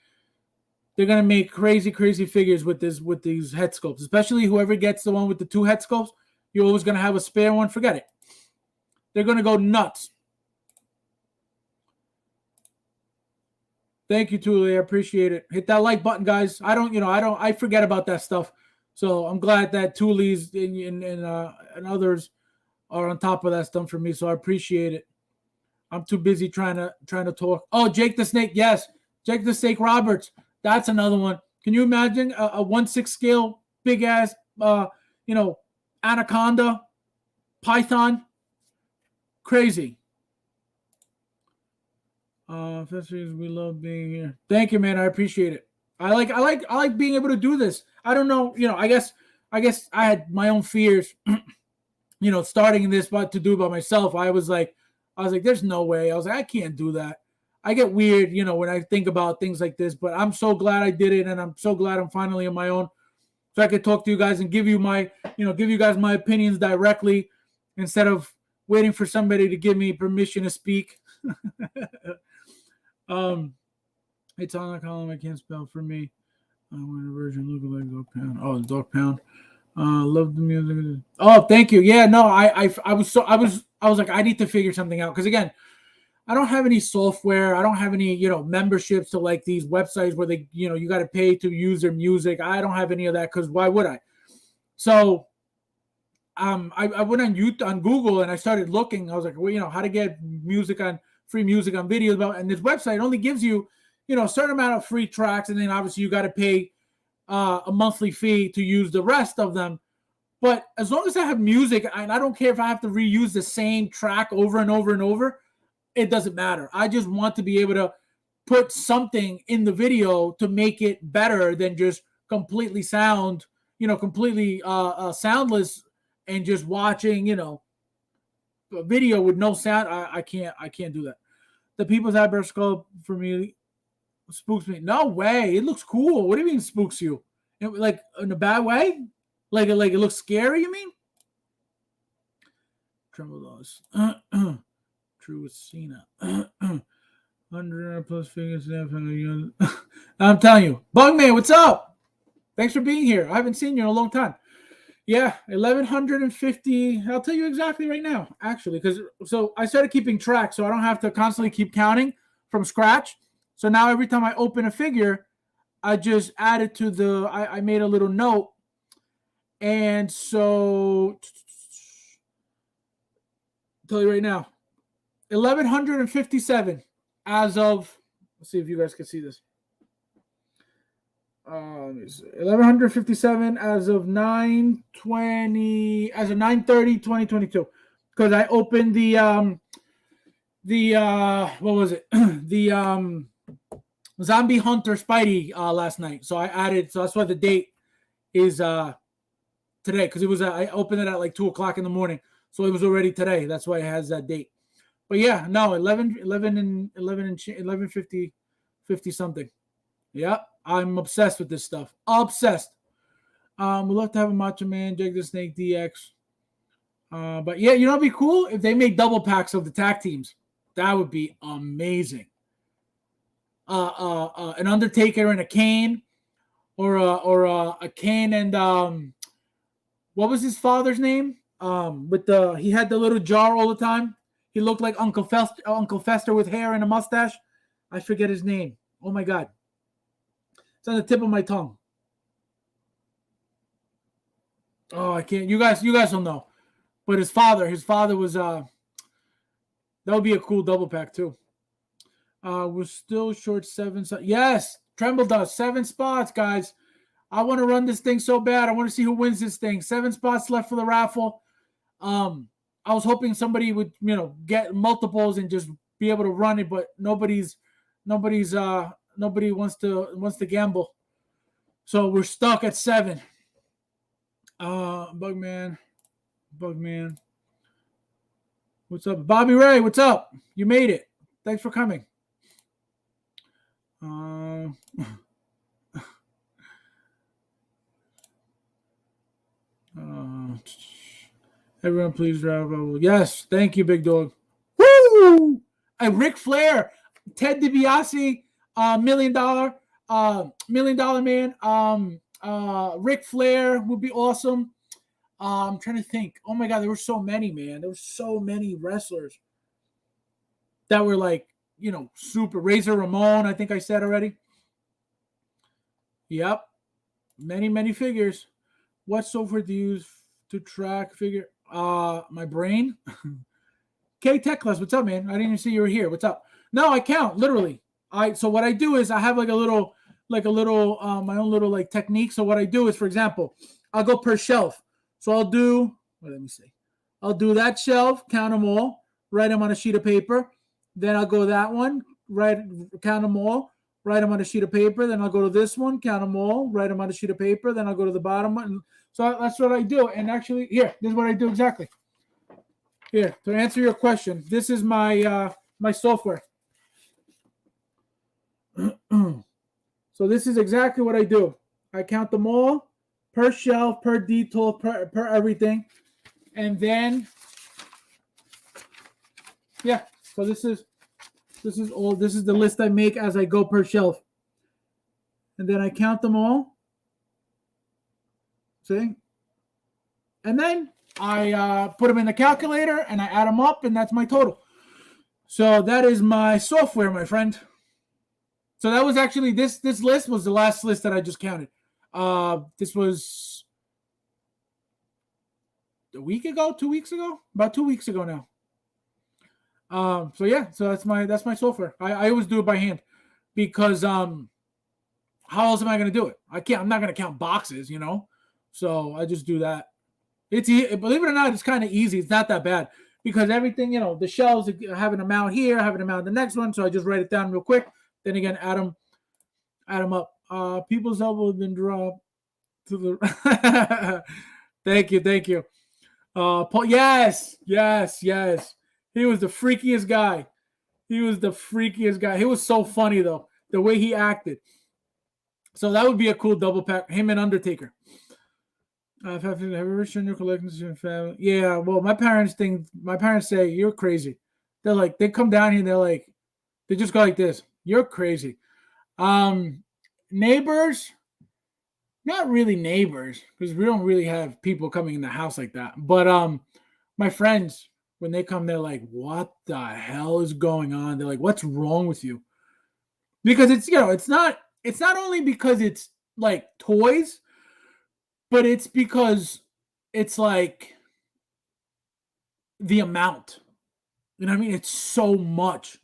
They're gonna make crazy figures with these head sculpts. Especially whoever gets the one with the 2 head sculpts. You're always gonna have a spare one. Forget it. They're gonna go nuts. Thank you, Thule. I appreciate it. Hit that like button, guys. I forget about that stuff. So I'm glad that Thule's and others are on top of that stuff for me. So I appreciate it. I'm too busy trying to talk. Oh, Jake the Snake. Yes. Jake the Snake Roberts. That's another one. Can you imagine a 1/6 scale big ass, anaconda, python? Crazy. We love being here. Thank you, man. I appreciate it. I like being able to do this. I don't know, I guess I had my own fears, starting this, but to do it by myself. I was like, there's no way. I was like, I can't do that. I get weird, when I think about things like this, but I'm so glad I did it. And I'm so glad I'm finally on my own, so I could talk to you guys and give you guys my opinions directly instead of waiting for somebody to give me permission to speak. It's on the column. I can't spell for me. I want a version look like Dog Pound. Oh, Dog Pound. Love the music. Oh, thank you. Yeah, no, I was like, I need to figure something out, because again, I don't have any software. I don't have any memberships to like these websites where they you got to pay to use their music. I don't have any of that, because why would I? So I went on Google and I started looking. I was like, well, how to get free music on videos and this website only gives you a certain amount of free tracks, and then obviously you got to pay a monthly fee to use the rest of them. But as long as I have music, and I don't care if I have to reuse the same track over and over and over, it doesn't matter. I just want to be able to put something in the video to make it better than just completely completely soundless and just watching, a video with no sound. I can't do that. The People's Eyebrow Sculpt for me spooks me. No way. It looks cool. What do you mean spooks you? Like in a bad way? Like it looks scary, you mean? Tremble Laws. True with Cena. 100 plus figures. I'm telling you. Bugman, what's up? Thanks for being here. I haven't seen you in a long time. Yeah, 1,150. I'll tell you exactly right now, actually, so I started keeping track, so I don't have to constantly keep counting from scratch. So now every time I open a figure, I just add it to I made a little note. And so, I'll tell you right now, 1,157 as of, let's see if you guys can see this. 1,157 as of 9/20, as of 9/30/2022, because I opened the what was it? The Zombie Hunter Spidey last night. So I added, so that's why the date is today, because it was I opened it at like 2:00 in the morning, so it was already today. That's why it has that date. But yeah, no, 1150 something. Yep, I'm obsessed with this stuff. Obsessed. We'd love to have a Macho Man, Jake the Snake DX. But yeah, it'd be cool if they made double packs of the tag teams. That would be amazing. An Undertaker and a Kane, or a Kane and what was his father's name? He had the little jar all the time. He looked like Uncle Fester with hair and a mustache. I forget his name. Oh my God. It's on the tip of my tongue. Oh, I can't. You guys will know. But his father was that would be a cool double pack too. We're still short 7 spots. Yes, Tremble does 7 spots, guys. I want to run this thing so bad. I want to see who wins this thing. 7 spots left for the raffle. I was hoping somebody would, get multiples and just be able to run it, but nobody wants to gamble. So we're stuck at 7. Bugman. What's up? Bobby Ray, what's up? You made it. Thanks for coming. Everyone please drive. Yes, thank you, big dog. Woo! Ric Flair, Ted DiBiase, $1 million man. Ric Flair would be awesome. I'm trying to think. Oh my God, there were so many, man. There were so many wrestlers that were like, super. Razor Ramon, I think I said already. Yep. Many, many figures. What software do you use to track figure? My brain. K Tech Class, what's up, man? I didn't even see you were here. What's up? No, I count literally. So what I do is I have like a little my own little like technique. So what I do is, for example, I'll go per shelf. So I'll do. Let me see. I'll do that shelf, count them all, write them on a sheet of paper. Then I'll go that one, count them all, write them on a sheet of paper. Then I'll go to this one, count them all, write them on a sheet of paper. Then I'll go to the bottom one. So that's what I do. And actually, here, this is what I do exactly. Here, to answer your question, this is my my software. So this is exactly what I do. I count them all per shelf, per detail, per everything. And then, yeah, so this is the list I make as I go per shelf. And then I count them all. See? And then I put them in the calculator and I add them up, and that's my total. So that is my software, my friend. So that was actually, this list was the last list that I just counted. This was a week ago, 2 weeks ago, about 2 weeks ago now. So yeah, so that's my software. I always do it by hand. because how else am I going to do it? I'm not going to count boxes, So I just do that. Believe it or not, it's kind of easy. It's not that bad because everything, the shelves, having them out here, having them out in the next one. So I just write it down real quick. Then again, add them up. People's elbow has been dropped to the. Thank you. Paul, yes. He was the freakiest guy. He was so funny though, the way he acted. So that would be a cool double pack. Him and Undertaker. Have you ever shown your collections to your family? Yeah, well, my parents say you're crazy. They're like, they come down here and they just go like this. You're crazy. Neighbors, not really neighbors, because we don't really have people coming in the house like that. But my friends, when they come, they're like, what the hell is going on? They're like, what's wrong with you? Because it's not only because it's like toys, but it's because it's like the amount. You know what I mean? It's so much.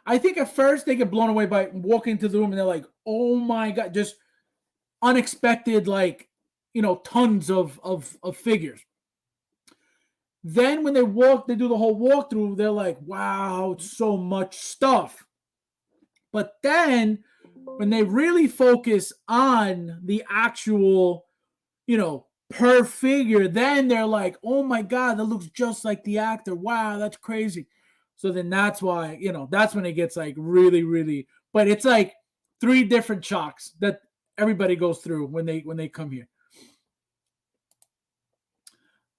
I think at first they get blown away by walking into the room and they're like, oh my God, just unexpected, tons of figures. Then when they do the whole walkthrough, they're like, wow, it's so much stuff. But then when they really focus on the actual, per figure, then they're like, oh my God, that looks just like the actor. Wow, that's crazy. So then that's why, that's when it gets like really, really, but it's like 3 different shocks that everybody goes through when they come here.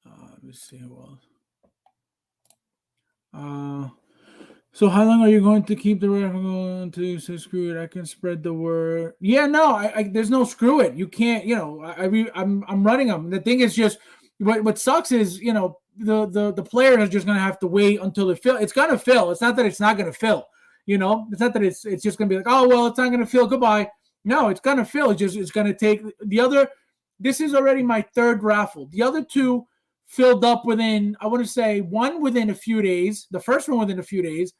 Let me see who else. So how long are you going to keep the raffle going to say screw it? I can spread the word. Yeah, no, I there's no screw it. You can't, I'm running them. The thing is just what sucks is, the player is just gonna have to wait until it fills. It's gonna fill. It's not that it's not gonna fill. It's not that it's just gonna be like, oh well, it's not gonna fill. Goodbye. No, it's gonna fill. It's gonna take the other. This is already my 3rd raffle. The other 2 filled up within, I want to say, one within a few days. The first one within a few days.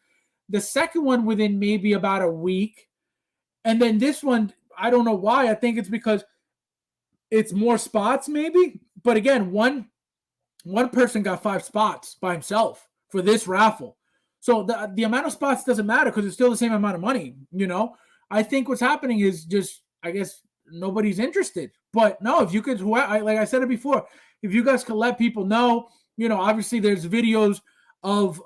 The second one within maybe about a week. And then this one, I don't know why. I think it's because it's more spots maybe. But again, one person got 5 spots by himself for this raffle. So the amount of spots doesn't matter because it's still the same amount of money, I think what's happening is just, I guess, nobody's interested. But no, if you could, like I said it before, if you guys could let people know, obviously there's videos of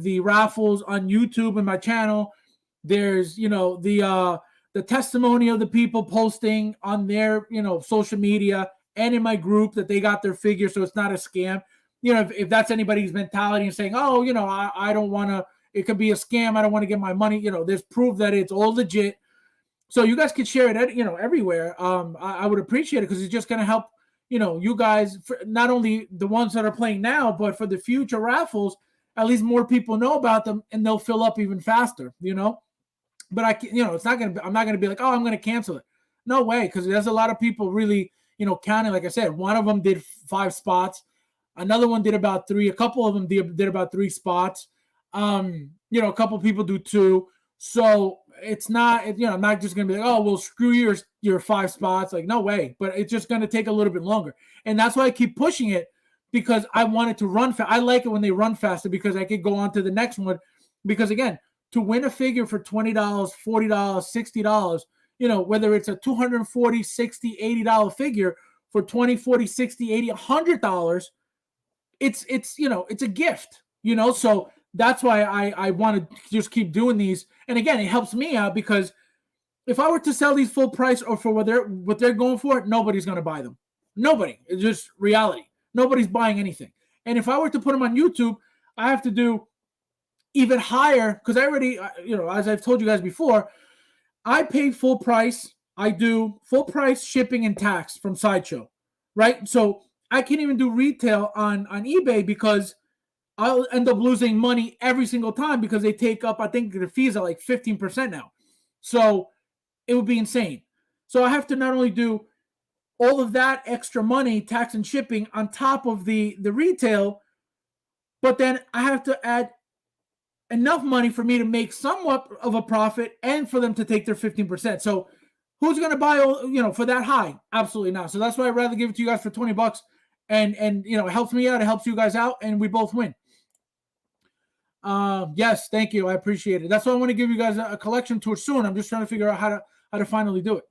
the raffles on YouTube and my channel. There's, the testimony of the people posting on their, social media and in my group that they got their figure, so it's not a scam. If that's anybody's mentality and saying, oh, I don't want to, it could be a scam, I don't want to get my money, there's proof that it's all legit. So you guys could share it, everywhere. I would appreciate it because it's just going to help, you guys, not only the ones that are playing now, but for the future raffles, at least more people know about them and they'll fill up even faster, But it's not going to, I'm not going to be like, oh, I'm going to cancel it. No way, because there's a lot of people really, counting. Like I said, one of them did 5 spots. Another one did about 3. A couple of them did about 3 spots. A couple people do 2. So it's not, I'm not just going to be like, oh, well, screw your 5 spots. Like, no way. But it's just going to take a little bit longer. And that's why I keep pushing it, because I want it to run fast. I like it when they run faster because I could go on to the next one. Because, again, to win a figure for $20, $40, $60, whether it's a $240, $60, $80 figure for $20, $40, $60, $80, $100, it's it's a gift, so that's why I want to just keep doing these. And again, it helps me out because if I were to sell these full price or for what they're going for, nobody's going to buy them. Nobody. It's just reality. Nobody's buying anything. And if I were to put them on YouTube, I have to do even higher because I already, as I've told you guys before, I paid full price. I do full price shipping and tax from Sideshow, right? So I can't even do retail on eBay because I'll end up losing money every single time because they take up, I think the fees are like 15% now. So it would be insane. So I have to not only do all of that extra money, tax and shipping on top of the retail, but then I have to add enough money for me to make somewhat of a profit and for them to take their 15%. So who's going to buy, for that high? Absolutely not. So that's why I'd rather give it to you guys for $20 and it helps me out. It helps you guys out and we both win. Yes, thank you. I appreciate it. That's why I want to give you guys a collection tour soon. I'm just trying to figure out how to finally do it.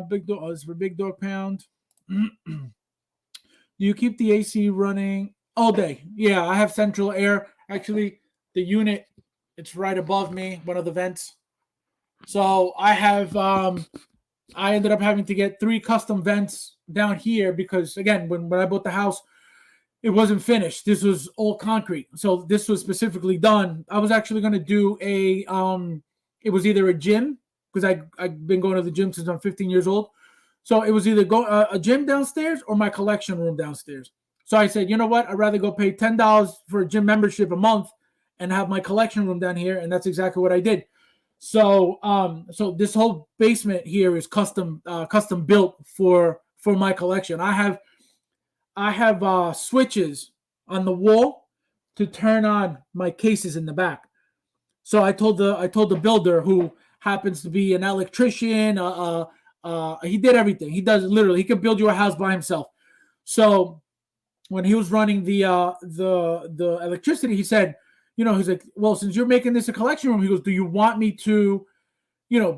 Big dog. Oh, this is for Big Dog Pound. Do you keep the AC running all day? Yeah, I have central air. Actually, the unit, it's right above me, one of the vents. So I have, I ended up having to get 3 custom vents down here because, again, when I bought the house, it wasn't finished. This was all concrete. So this was specifically done. I was actually going to do it was either a gym, because I've been going to the gym since I'm 15 years old. So it was either a gym downstairs or my collection room downstairs. So I said, you know what? I'd rather go pay $10 for a gym membership a month and have my collection room down here. And that's exactly what I did. So so this whole basement here is custom built for my collection. I have switches on the wall to turn on my cases in the back. So I told the builder, who happens to be an electrician, he did everything. He does literally. He could build you a house by himself. So when he was running the electricity, he said, he's like, well, since you're making this a collection room, he goes, do you want me to,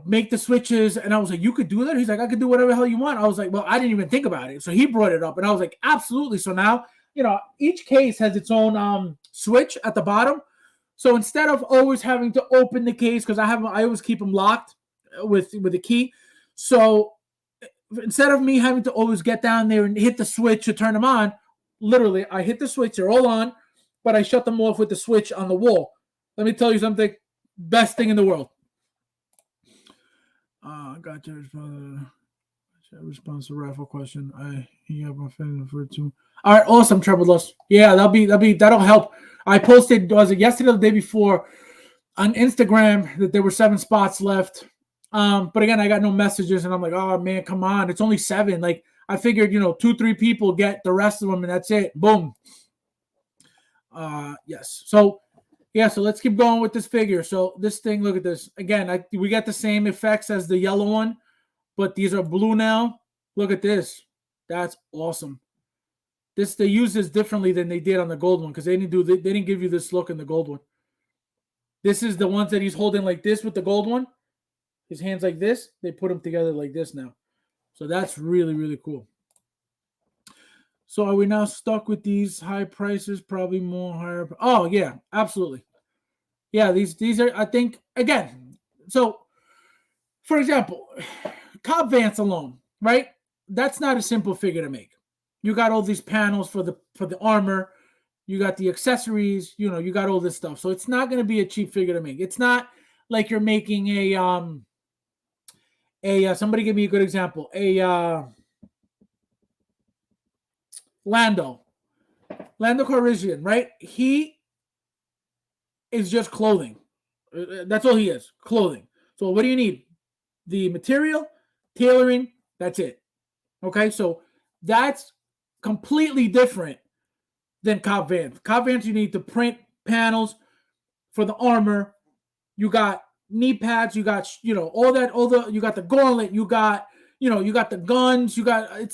make the switches? And I was like, you could do that? He's like, I could do whatever the hell you want. I was like, well, I didn't even think about it. So he brought it up and I was like, absolutely. So now, each case has its own switch at the bottom. So instead of always having to open the case, because I always keep them locked with a key. So instead of me having to always get down there and hit the switch to turn them on, literally I hit the switch, they're all on, but I shut them off with the switch on the wall. Let me tell you something, best thing in the world. Got your response to raffle question. You have my friend referred to. All right, awesome, Trevor Lust. Yeah, that'll help. I posted, was it yesterday or the day before, on Instagram that there were 7 spots left. But again, I got no messages, and I'm like, oh man, come on, it's only 7. Like I figured, 2-3 people get the rest of them, and that's it. Boom. Yes. So let's keep going with this figure. So this thing, look at this. Again, we got the same effects as the yellow one, but these are blue now. Look at this. That's awesome. They use this differently than they did on the gold one, because they didn't give you this look in the gold one. This is the ones that he's holding like this with the gold one. His hands like this. They put them together like this now. So that's really, really cool. So are we now stuck with these high prices? Probably more higher. Oh, yeah, absolutely. Yeah, these are, I think, again, so, for example, Cobb Vance alone, right? That's not a simple figure to make. You got all these panels for the armor. You got the accessories. You got all this stuff. So it's not going to be a cheap figure to make. It's not like you're making somebody give me a good example. Lando Calrissian, right? He is just clothing. That's all he is, clothing. So what do you need? The material, tailoring, that's it. Okay, so that's completely different than Cobb Vance. Cobb Vance, you need to print panels for the armor. You got knee pads, you got you got the gauntlet, you got the guns,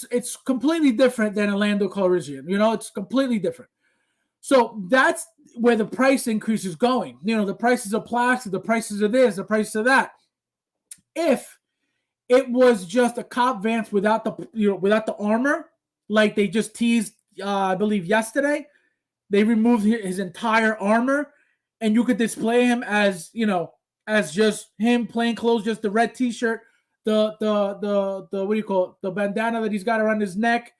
it's completely different than a Lando Calrissian. It's completely different. So that's where the price increase is going. The prices of plastic, the prices of this, the prices of that. If it was just a Cobb Vance without the armor, like they just teased, I believe yesterday, they removed his entire armor, and you could display him as as just him plain clothes, just the red T-shirt, the what do you call it, the bandana that he's got around his neck,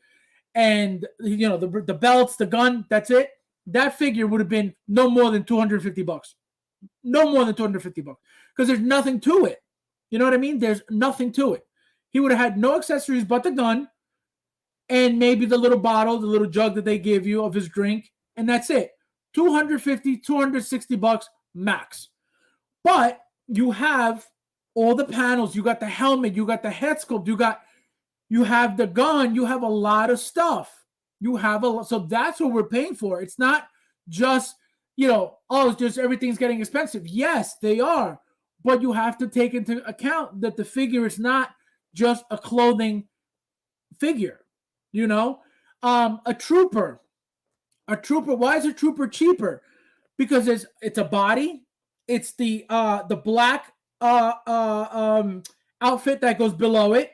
and the belts, the gun. That's it. That figure would have been no more than $250. No more than $250, because there's nothing to it. You know what I mean? There's nothing to it. He would have had no accessories but the gun, and maybe the little bottle, the little jug that they give you of his drink, and that's it. $250, $260 max. But you have all the panels. You got the helmet. You got the head sculpt. You have the gun. You have a lot of stuff. So that's what we're paying for. It's not just oh, it's just everything's getting expensive. Yes, they are. But you have to take into account that the figure is not just a clothing figure. You know, a trooper. A trooper. Why is a trooper cheaper? Because it's a body. It's the black outfit that goes below it.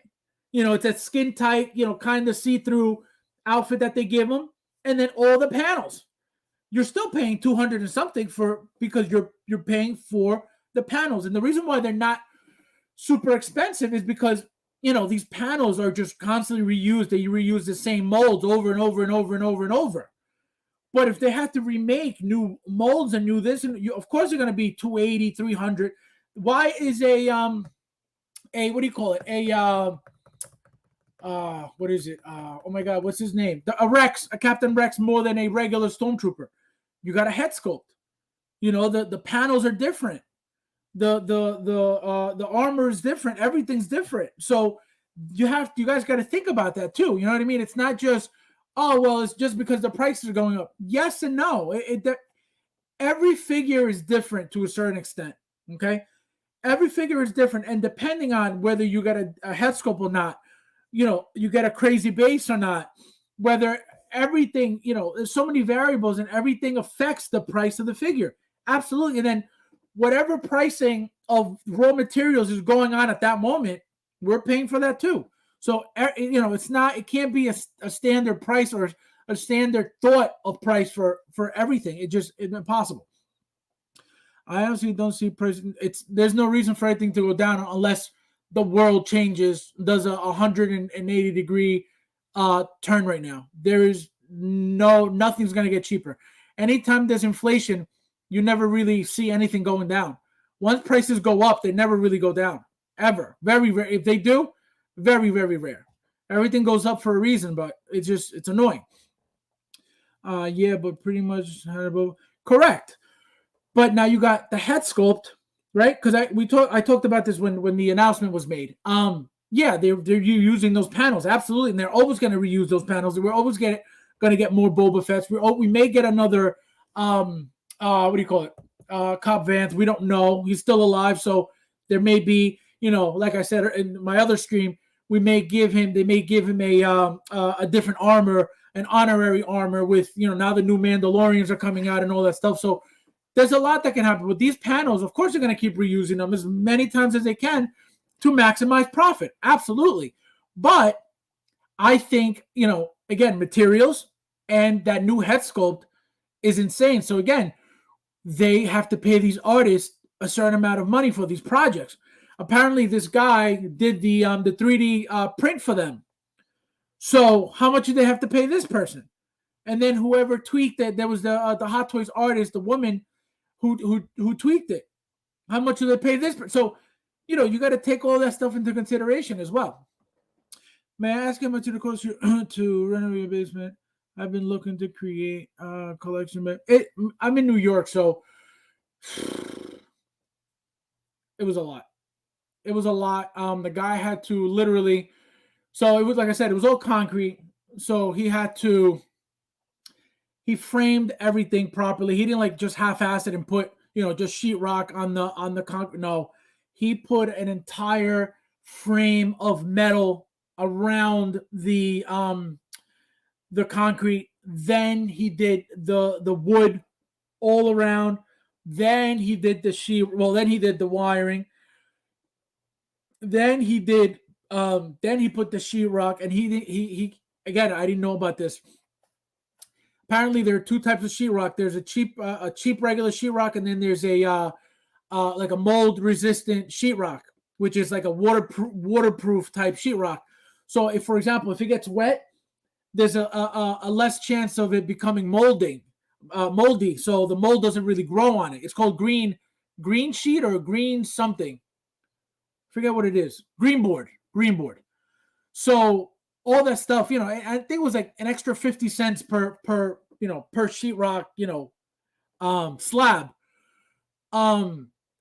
It's a skin tight, kind of see through outfit that they give them, and then all the panels. You're still paying 200 and something because you're paying for the panels, and the reason why they're not super expensive is because these panels are just constantly reused. They reuse the same molds over and over and over and over and over. But if they have to remake new molds and new this, and of course they're going to be 280, 300. Why is a what do you call it? What is it? Oh my God, what's his name? A Captain Rex more than a regular Stormtrooper? You got a head sculpt. The panels are different. The armor is different. Everything's different. So you guys got to think about that too. You know what I mean? It's not just, oh, well, it's just because the prices are going up. Yes and no. Every figure is different to a certain extent, okay? Every figure is different, and depending on whether you get a head sculpt or not, you get a crazy base or not, whether everything, there's so many variables, and everything affects the price of the figure. Absolutely. And then whatever pricing of raw materials is going on at that moment, we're paying for that too. So, it can't be a standard price or a standard thought of price for everything. It's impossible. I honestly don't see price. There's no reason for anything to go down unless the world changes, does a 180-degree turn right now. There is nothing's going to get cheaper. Anytime there's inflation, you never really see anything going down. Once prices go up, they never really go down, ever. Very rare. If they do, very, very rare. Everything goes up for a reason, but it's annoying. Yeah, but pretty much correct. But now you got the head sculpt, right? Because I talked about this when the announcement was made. Yeah, they're using those panels, absolutely, and they're always going to reuse those panels. We're always going to get more Boba Fett's. We may get another what do you call it? Cobb Vanth. We don't know. He's still alive, so there may be, like I said in my other stream, they may give him a different armor, an honorary armor with, now the new Mandalorians are coming out and all that stuff. So there's a lot that can happen with these panels. Of course, they're going to keep reusing them as many times as they can to maximize profit. Absolutely. But I think, again, materials and that new head sculpt is insane. So again, they have to pay these artists a certain amount of money for these projects. Apparently, this guy did the 3D print for them. So how much do they have to pay this person? And then whoever tweaked it, there was the Hot Toys artist, the woman who tweaked it. How much do they pay this person? So, you got to take all that stuff into consideration as well. May I ask how much it costs you to renovate your basement? I've been looking to create a collection, but I'm in New York, so it was a lot. It was a lot. The guy had to literally, so it was, like I said, it was all concrete. So he framed everything properly. He didn't just half-ass it and put, just sheetrock on the concrete. No, he put an entire frame of metal around the concrete. Then he did the wood all around. Then he did the sheet. Well, then he did the wiring. Then he did. Then he put the sheetrock, and he again. I didn't know about this. Apparently, there are two types of sheetrock. There's a cheap regular sheetrock, and then there's a like a mold resistant sheetrock, which is like a waterproof type sheetrock. So, if, for example, if it gets wet, there's a less chance of it becoming moldy. So the mold doesn't really grow on it. It's called green sheet or green something. Forget what it is. Green board. So all that stuff, I think it was like an extra 50 cents per sheetrock, slab.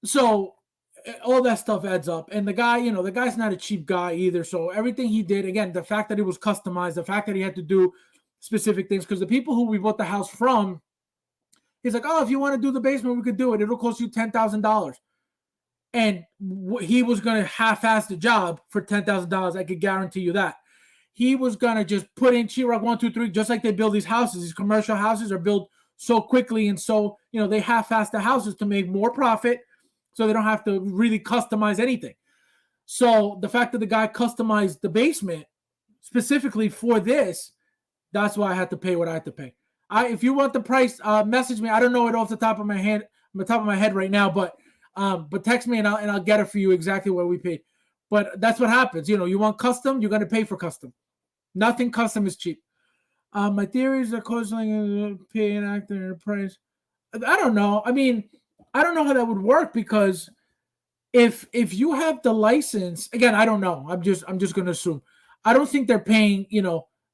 So all that stuff adds up. And the guy, the guy's not a cheap guy either. So everything he did, again, the fact that it was customized, the fact that he had to do specific things, because the people who we bought the house from, He's like, oh, if you want to do the basement, we could do it. It'll cost you $10,000. And he was going to half-ass the job for $10,000. I could guarantee you that. He was going to just put in Sheetrock 1, 2, 3, just like they build these houses. These commercial houses are built so quickly, and so, they half-ass the houses to make more profit, so they don't have to really customize anything. So the fact that the guy customized the basement specifically for this, that's why I had to pay what I had to pay. If you want the price, message me. I don't know it off the top of my head, right now, but text me and I'll get it for you exactly what we paid. But that's what happens. You want custom, you're gonna pay for custom. Nothing custom is cheap. My theories are causing pay an actor price. I don't know. I mean, I don't know how that would work, because if you have the license, again, I don't know. I'm just gonna assume. I don't think they're paying,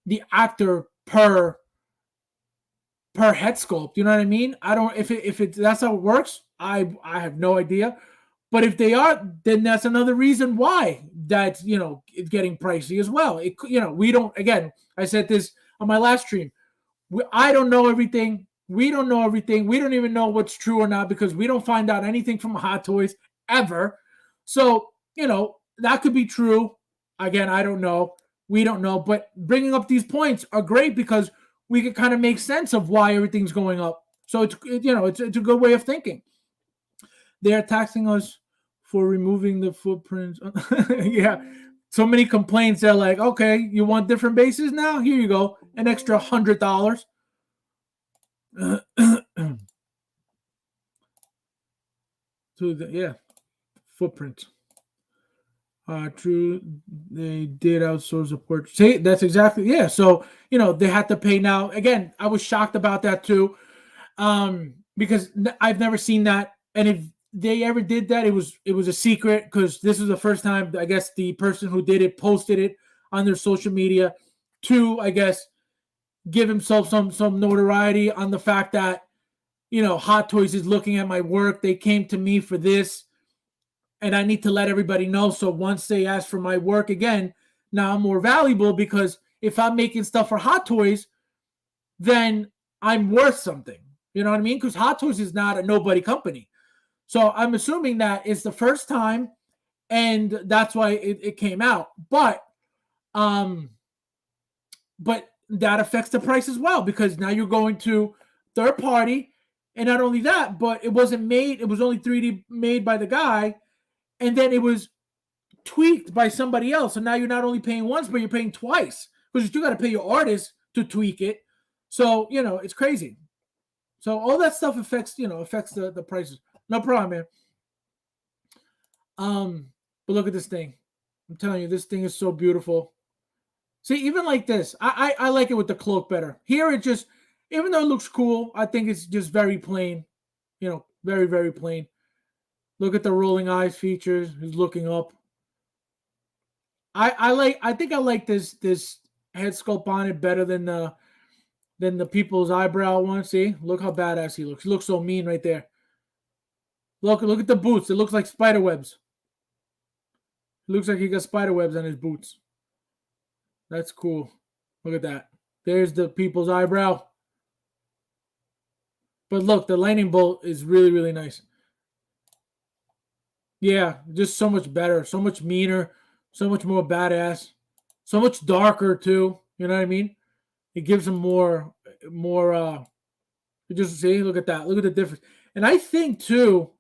the actor per head sculpt. You know what I mean? I don't. If that's how it works, I have no idea. But if they are, then that's another reason why that's it's getting pricey as well. We don't. Again, I said this on my last stream. I don't know everything. We don't know everything. We don't even know what's true or not, because we don't find out anything from Hot Toys ever. So that could be true. Again, I don't know. We don't know. But bringing up these points are great, because we can kind of make sense of why everything's going up. So it's a good way of thinking. They are taxing us for removing the footprints. Yeah. So many complaints. They're like, okay, you want different bases now? Here you go. An extra $100. Footprint. True, they did outsource the portrait. See, that's exactly, so they had to pay now. Again, I was shocked about that too, because I've never seen that, and if they ever did that, it was a secret, because this is the first time, I guess, the person who did it posted it on their social media to, I guess, give himself some notoriety on the fact that Hot Toys is looking at my work. They came to me for this, and I need to let everybody know. So once they ask for my work again, now I'm more valuable, because if I'm making stuff for Hot Toys, then I'm worth something. You know what I mean? Because Hot Toys is not a nobody company. So I'm assuming that it's the first time, and that's why it came out. But that affects the price as well, because now you're going to third party, and not only that, but it wasn't made. It was only 3D made by the guy, and then it was tweaked by somebody else. And now you're not only paying once, but you're paying twice, because you still got to pay your artist to tweak it. So it's crazy. So all that stuff affects the prices. No problem, man. But look at this thing. I'm telling you, this thing is so beautiful. See, even like this, I like it with the cloak better. Here, it just, even though it looks cool, I think it's just very plain. Very, very plain. Look at the rolling eyes features. He's looking up. I think I like this head sculpt on it better than the people's eyebrow one. See, look how badass he looks. He looks so mean right there. Look at the boots. It looks like spider webs. It looks like he got spider webs on his boots. That's cool. Look at that. There's the people's eyebrow. But look, the lightning bolt is really, really nice. Yeah, just so much better, so much meaner, so much more badass, so much darker too. You know what I mean? It gives him more. Just see, look at that. Look at the difference. And I think too.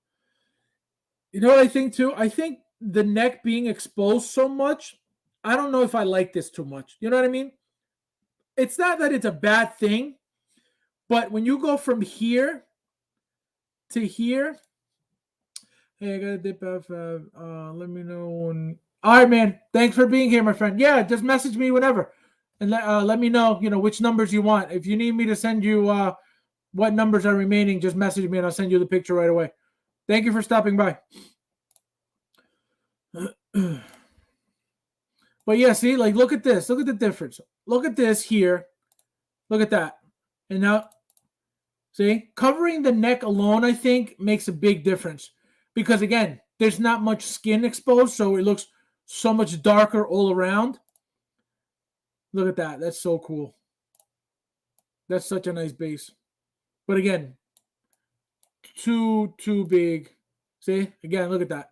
You know what I think too? I think the neck being exposed so much, I don't know if I like this too much. You know what I mean? It's not that it's a bad thing, but when you go from here to here, hey, I gotta dip off. Let me know when. All right, man. Thanks for being here, my friend. Yeah, just message me whenever, and let me know. Which numbers you want. If you need me to send you what numbers are remaining, just message me and I'll send you the picture right away. Thank you for stopping by. But yeah, see, like, look at this. Look at the difference. Look at this here. Look at that. And now, see, covering the neck alone, I think, makes a big difference. Because, again, there's not much skin exposed, so it looks so much darker all around. Look at that. That's so cool. That's such a nice base. But, again, too big. See? Again, look at that.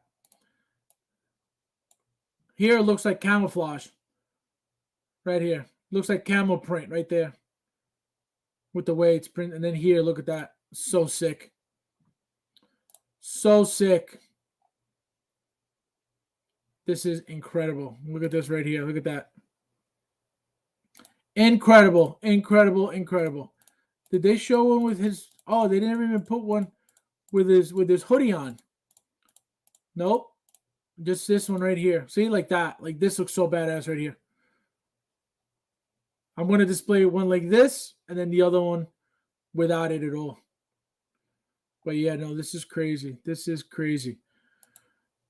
Here it looks like camouflage. Right here. Looks like camel print right there. With the way it's printed. And then here, look at that. So sick. So sick. This is incredible. Look at this right here. Look at that. Incredible. Incredible. Incredible. Did they show one with his... Oh, they didn't even put one with his hoodie on. Nope. Just this one right here. See, like that. Like this looks so badass right here. I'm going to display one like this and then the other one without it at all. But yeah, no, this is crazy. This is crazy.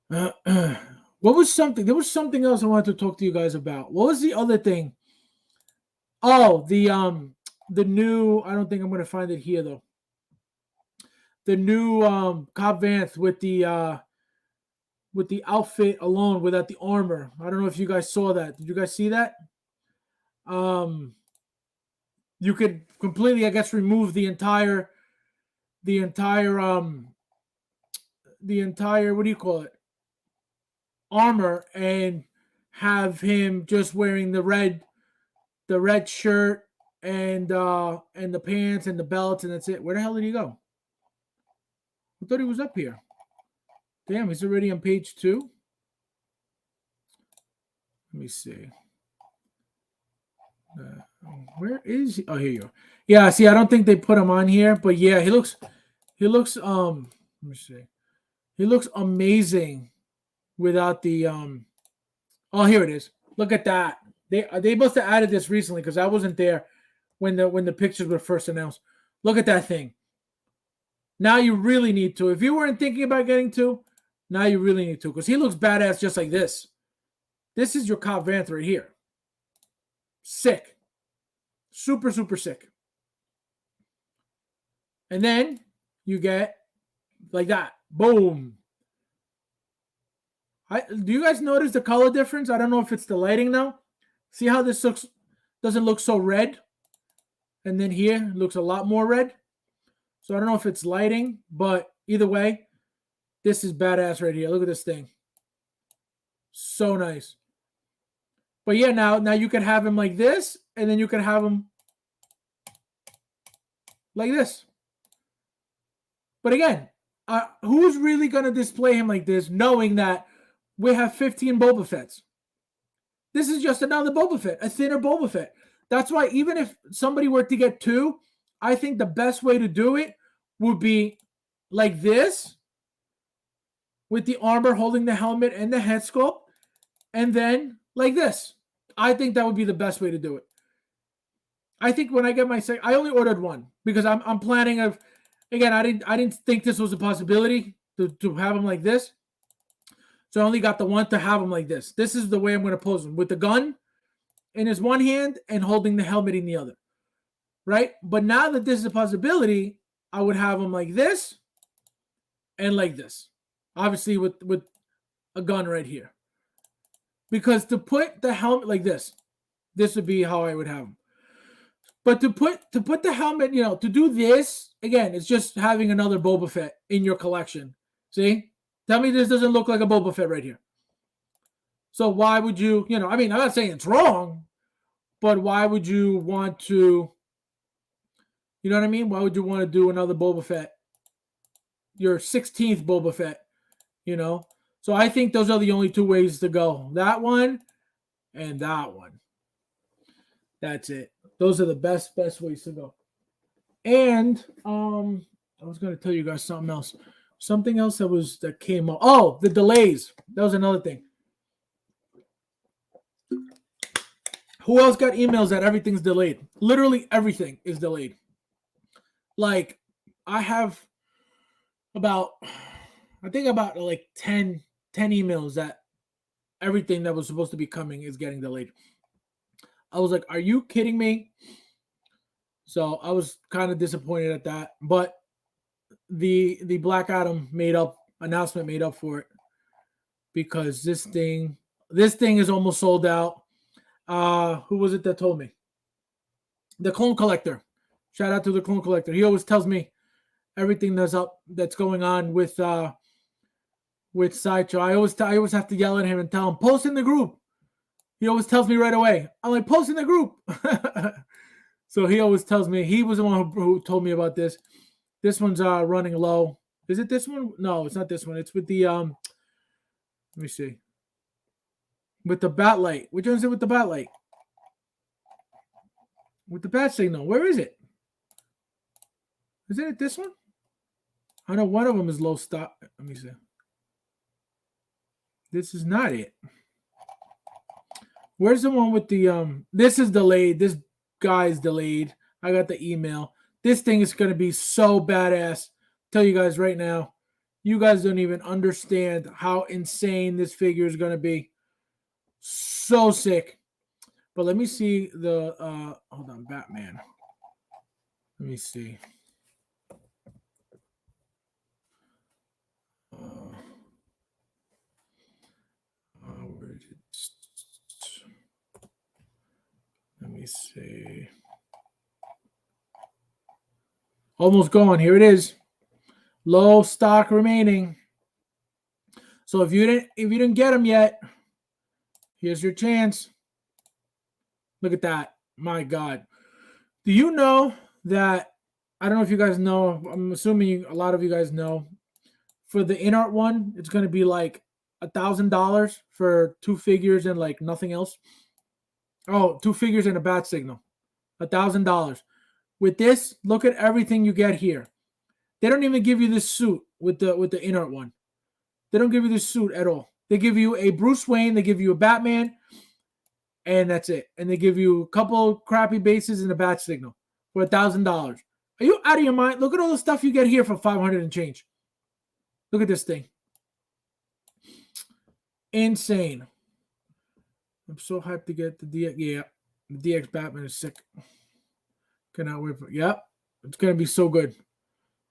What was something? There was something else I wanted to talk to you guys about. What was the other thing? Oh, the new, I don't think I'm going to find it here though. The new Cobb Vanth with the outfit alone without the armor. I don't know if you guys saw that. Did you guys see that? You could completely, I guess, remove the entire what do you call it? Armor, and have him just wearing the red shirt and the pants and the belts, and that's it. Where the hell did he go? I thought he was up here. Damn, he's already on page 2. Let me see. Where is he? Oh, here you are. Yeah, see, I don't think they put him on here, but yeah, he looks let me see. He looks amazing without the oh, here it is. Look at that. They must have added this recently because I wasn't there when the pictures were first announced. Look at that thing. Now you really need to. If you weren't thinking about getting to, now you really need to, because he looks badass just like this. This is your Cobb Vanth right here. Sick. Super, super sick. And then you get like that. Boom. Do you guys notice the color difference? I don't know if it's the lighting now. See how this doesn't look so red? And then here it looks a lot more red. So I don't know if it's lighting, but either way, this is badass right here. Look at this thing. So nice. But yeah, now you can have him like this, and then you can have him like this. But again, who's really going to display him like this, knowing that we have 15 Boba Fetts? This is just another Boba Fett, a thinner Boba Fett. That's why even if somebody were to get 2, I think the best way to do it would be like this, with the armor holding the helmet and the head sculpt, and then like this. I think that would be the best way to do it. I think when I get my second, I only ordered one because I'm planning of, again, I didn't think this was a possibility to have him like this. So I only got the one to have him like this. This is the way I'm going to pose him, with the gun in his one hand and holding the helmet in the other. Right? But now that this is a possibility, I would have him like this and like this. Obviously with a gun right here. Because to put the helmet like this would be how I would have him. But to put the helmet, to do this, again, it's just having another Boba Fett in your collection. See? Tell me this doesn't look like a Boba Fett right here. So why would you, I mean, I'm not saying it's wrong, but why would you want to, you know what I mean? Why would you want to do another Boba Fett? Your 16th Boba Fett, So I think those are the only 2 ways to go. That one and that one. That's it. Those are the best ways to go. And I was going to tell you guys something else. Something else that came up. Oh, the delays. That was another thing. Who else got emails that everything's delayed? Literally everything is delayed. Like, I have about like 10 emails that everything that was supposed to be coming is getting delayed. I was like, are you kidding me? So I was kind of disappointed at that. But the Black Adam announcement made up for it, because this thing is almost sold out. Who was it that told me? The Clone Collector. Shout out to the Clone Collector. He always tells me everything that's going on with Sideshow. I always have to yell at him and tell him, post in the group. He always tells me right away. I'm like, post in the group. So he always tells me. He was the one who told me about this. This one's running low. Is it this one? No, it's not this one. It's with the let me see. With the bat light. Which one is it with the bat light? With the bat signal. Where is it? Isn't it this one? I know one of them is low stock. Let me see. This is not it. Where's the one with the this is delayed. This guy's delayed. I got the email. This thing is going to be so badass. Tell you guys right now. You guys don't even understand how insane this figure is going to be. So sick. But let me see the hold on, Batman. Let me see. Where is it? Let me see. Almost gone. Here it is. Low stock remaining. So if you didn't get them yet, here's your chance. Look at that. My God. Do you know that, I don't know if you guys know, I'm assuming a lot of you guys know, for the in-art one, it's going to be like $1,000 for 2 figures and like nothing else. Oh, 2 figures and a bat signal. $1,000. With this, look at everything you get here. They don't even give you this suit with the in-art one. They don't give you this suit at all. They give you a Bruce Wayne, they give you a Batman, and that's it. And they give you a couple crappy bases and a bat signal for $1,000. Are you out of your mind? Look at all the stuff you get here for $500 and change. Look at this thing. Insane. I'm so hyped to get the DX. Yeah, the DX Batman is sick. Cannot wait for. Yep, it's gonna be so good.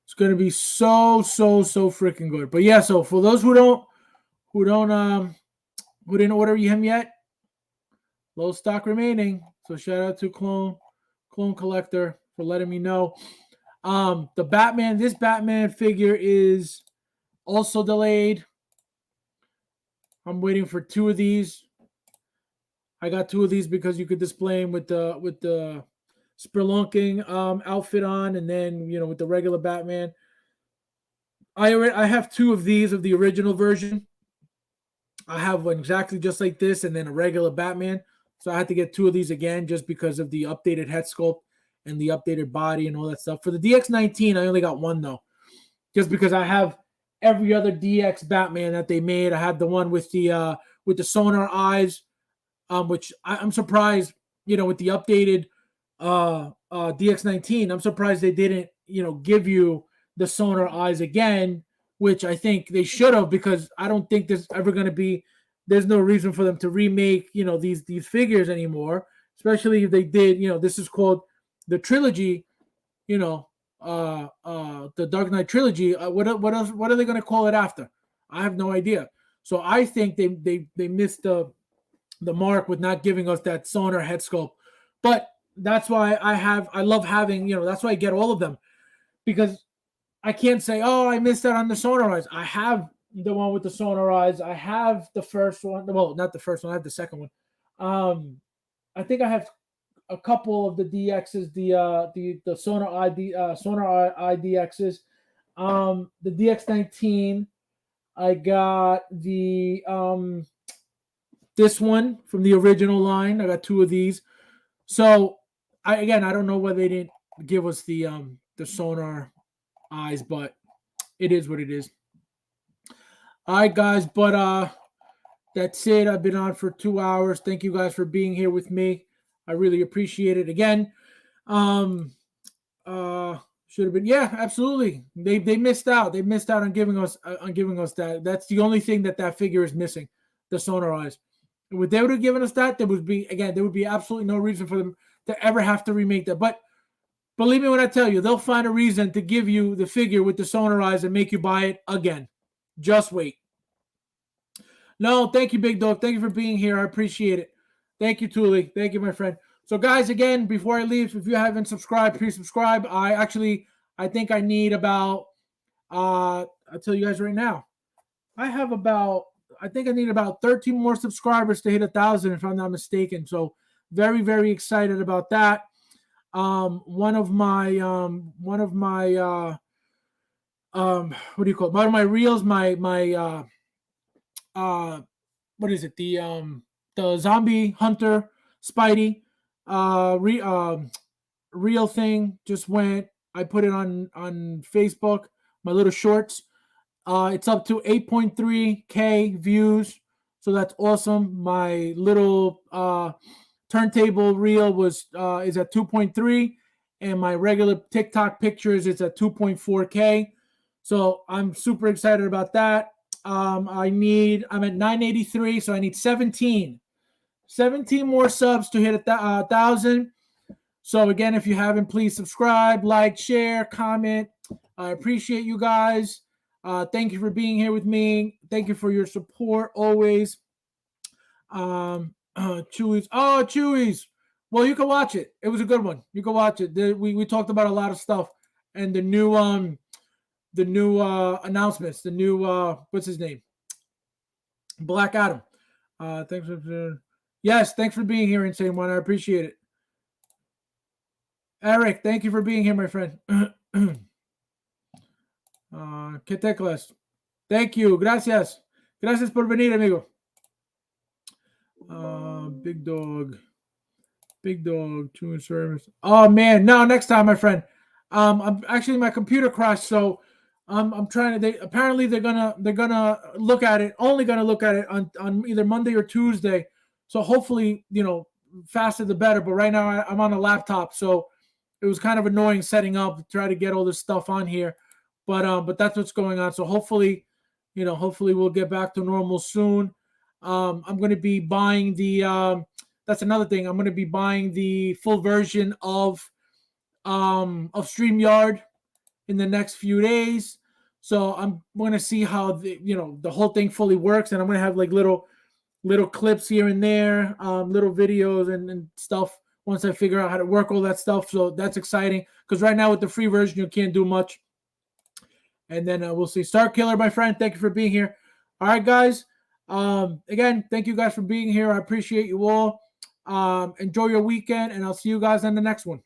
It's gonna be so freaking good. But yeah, so for those who didn't order him yet, low stock remaining. So shout out to Clone Collector for letting me know. The Batman, this Batman figure is also delayed. I'm waiting for 2 of these. I got 2 of these because you could display them with the spelunking outfit on, and then with the regular Batman. I have 2 of these of the original version. I have one exactly just like this, and then a regular Batman. So I had to get 2 of these again just because of the updated head sculpt and the updated body and all that stuff. For the DX19, I only got 1 though, just because I have every other DX Batman that they made. I had the one with the sonar eyes, which I'm surprised, with the updated DX19, I'm surprised they didn't, give you the sonar eyes again, which I think they should have, because I don't think there's ever going to be, there's no reason for them to remake, these figures anymore, especially if they did, this is called the trilogy, the Dark Knight trilogy. What else? What are they going to call it after? I have no idea. So I think they missed the mark with not giving us that sonar head sculpt. But that's why I love having, that's why I get all of them, because I can't say, oh, I missed out on the sonar eyes. I have the one with the sonar eyes. I have the first one. Well, not the first one. I have the second one. I think I have a couple of the DXs, the sonar eye DXs. The DX19. I got the this one from the original line. I got 2 of these. So I don't know why they didn't give us the sonar eyes, but it is what it is. All right, guys, but that's it. I've been on for 2 hours. Thank you guys for being here with me. I really appreciate it. Again, should have been, yeah, absolutely. They missed out. They missed out on giving us that. That's the only thing that figure is missing, the sonar eyes. If they would have given us that, there would be absolutely no reason for them to ever have to remake that. But believe me when I tell you, they'll find a reason to give you the figure with the sonar eyes and make you buy it again. Just wait. No, thank you, Big Dog. Thank you for being here. I appreciate it. Thank you, Thule. Thank you, my friend. So, guys, again, before I leave, if you haven't subscribed, please subscribe. I I think I need about I'll tell you guys right now. I have about I think I need about 13 more subscribers to hit 1,000 if I'm not mistaken. So very, very excited about that. One of my what do you call it? One of my reels, uh what is it? The zombie hunter Spidey reel thing just went. I put it on Facebook, my little shorts. It's up to 8.3K views. So that's awesome. My little turntable reel is at 2.3, and my regular TikTok pictures is at 2.4K. So I'm super excited about that. I'm at 983, so I need 17 more subs to hit 1,000. So again, if you haven't, please subscribe, like, share, comment. I appreciate you guys. Thank you for being here with me. Thank you for your support always. Chewy's. Oh, Chewy's. Well, you can watch it. It was a good one. You can watch it. We talked about a lot of stuff, and the new announcements. The new what's his name? Black Adam. Thanks for yes. Thanks for being here, Insane One. I appreciate it. Eric, thank you for being here, my friend. ¿Qué teclas? Thank you. Gracias. Gracias por venir, amigo. Big dog. Big dog. 2 in service. Oh man, no, next time, my friend. I'm actually my computer crashed, so I'm trying to. They're gonna look at it. Only gonna look at it on either Monday or Tuesday. So hopefully, faster the better. But right now I'm on a laptop, so it was kind of annoying setting up to try to get all this stuff on here. But that's what's going on. So hopefully we'll get back to normal soon. I'm going to be buying that's another thing. I'm going to be buying the full version of StreamYard in the next few days. So I'm going to see how the whole thing fully works, and I'm going to have like little clips here and there, little videos and stuff once I figure out how to work all that stuff. So that's exciting because right now with the free version you can't do much. And then we'll see. Star Killer, my friend, thank you for being here. All right, guys. Again, thank you guys for being here. I appreciate you all. Enjoy your weekend, and I'll see you guys on the next one.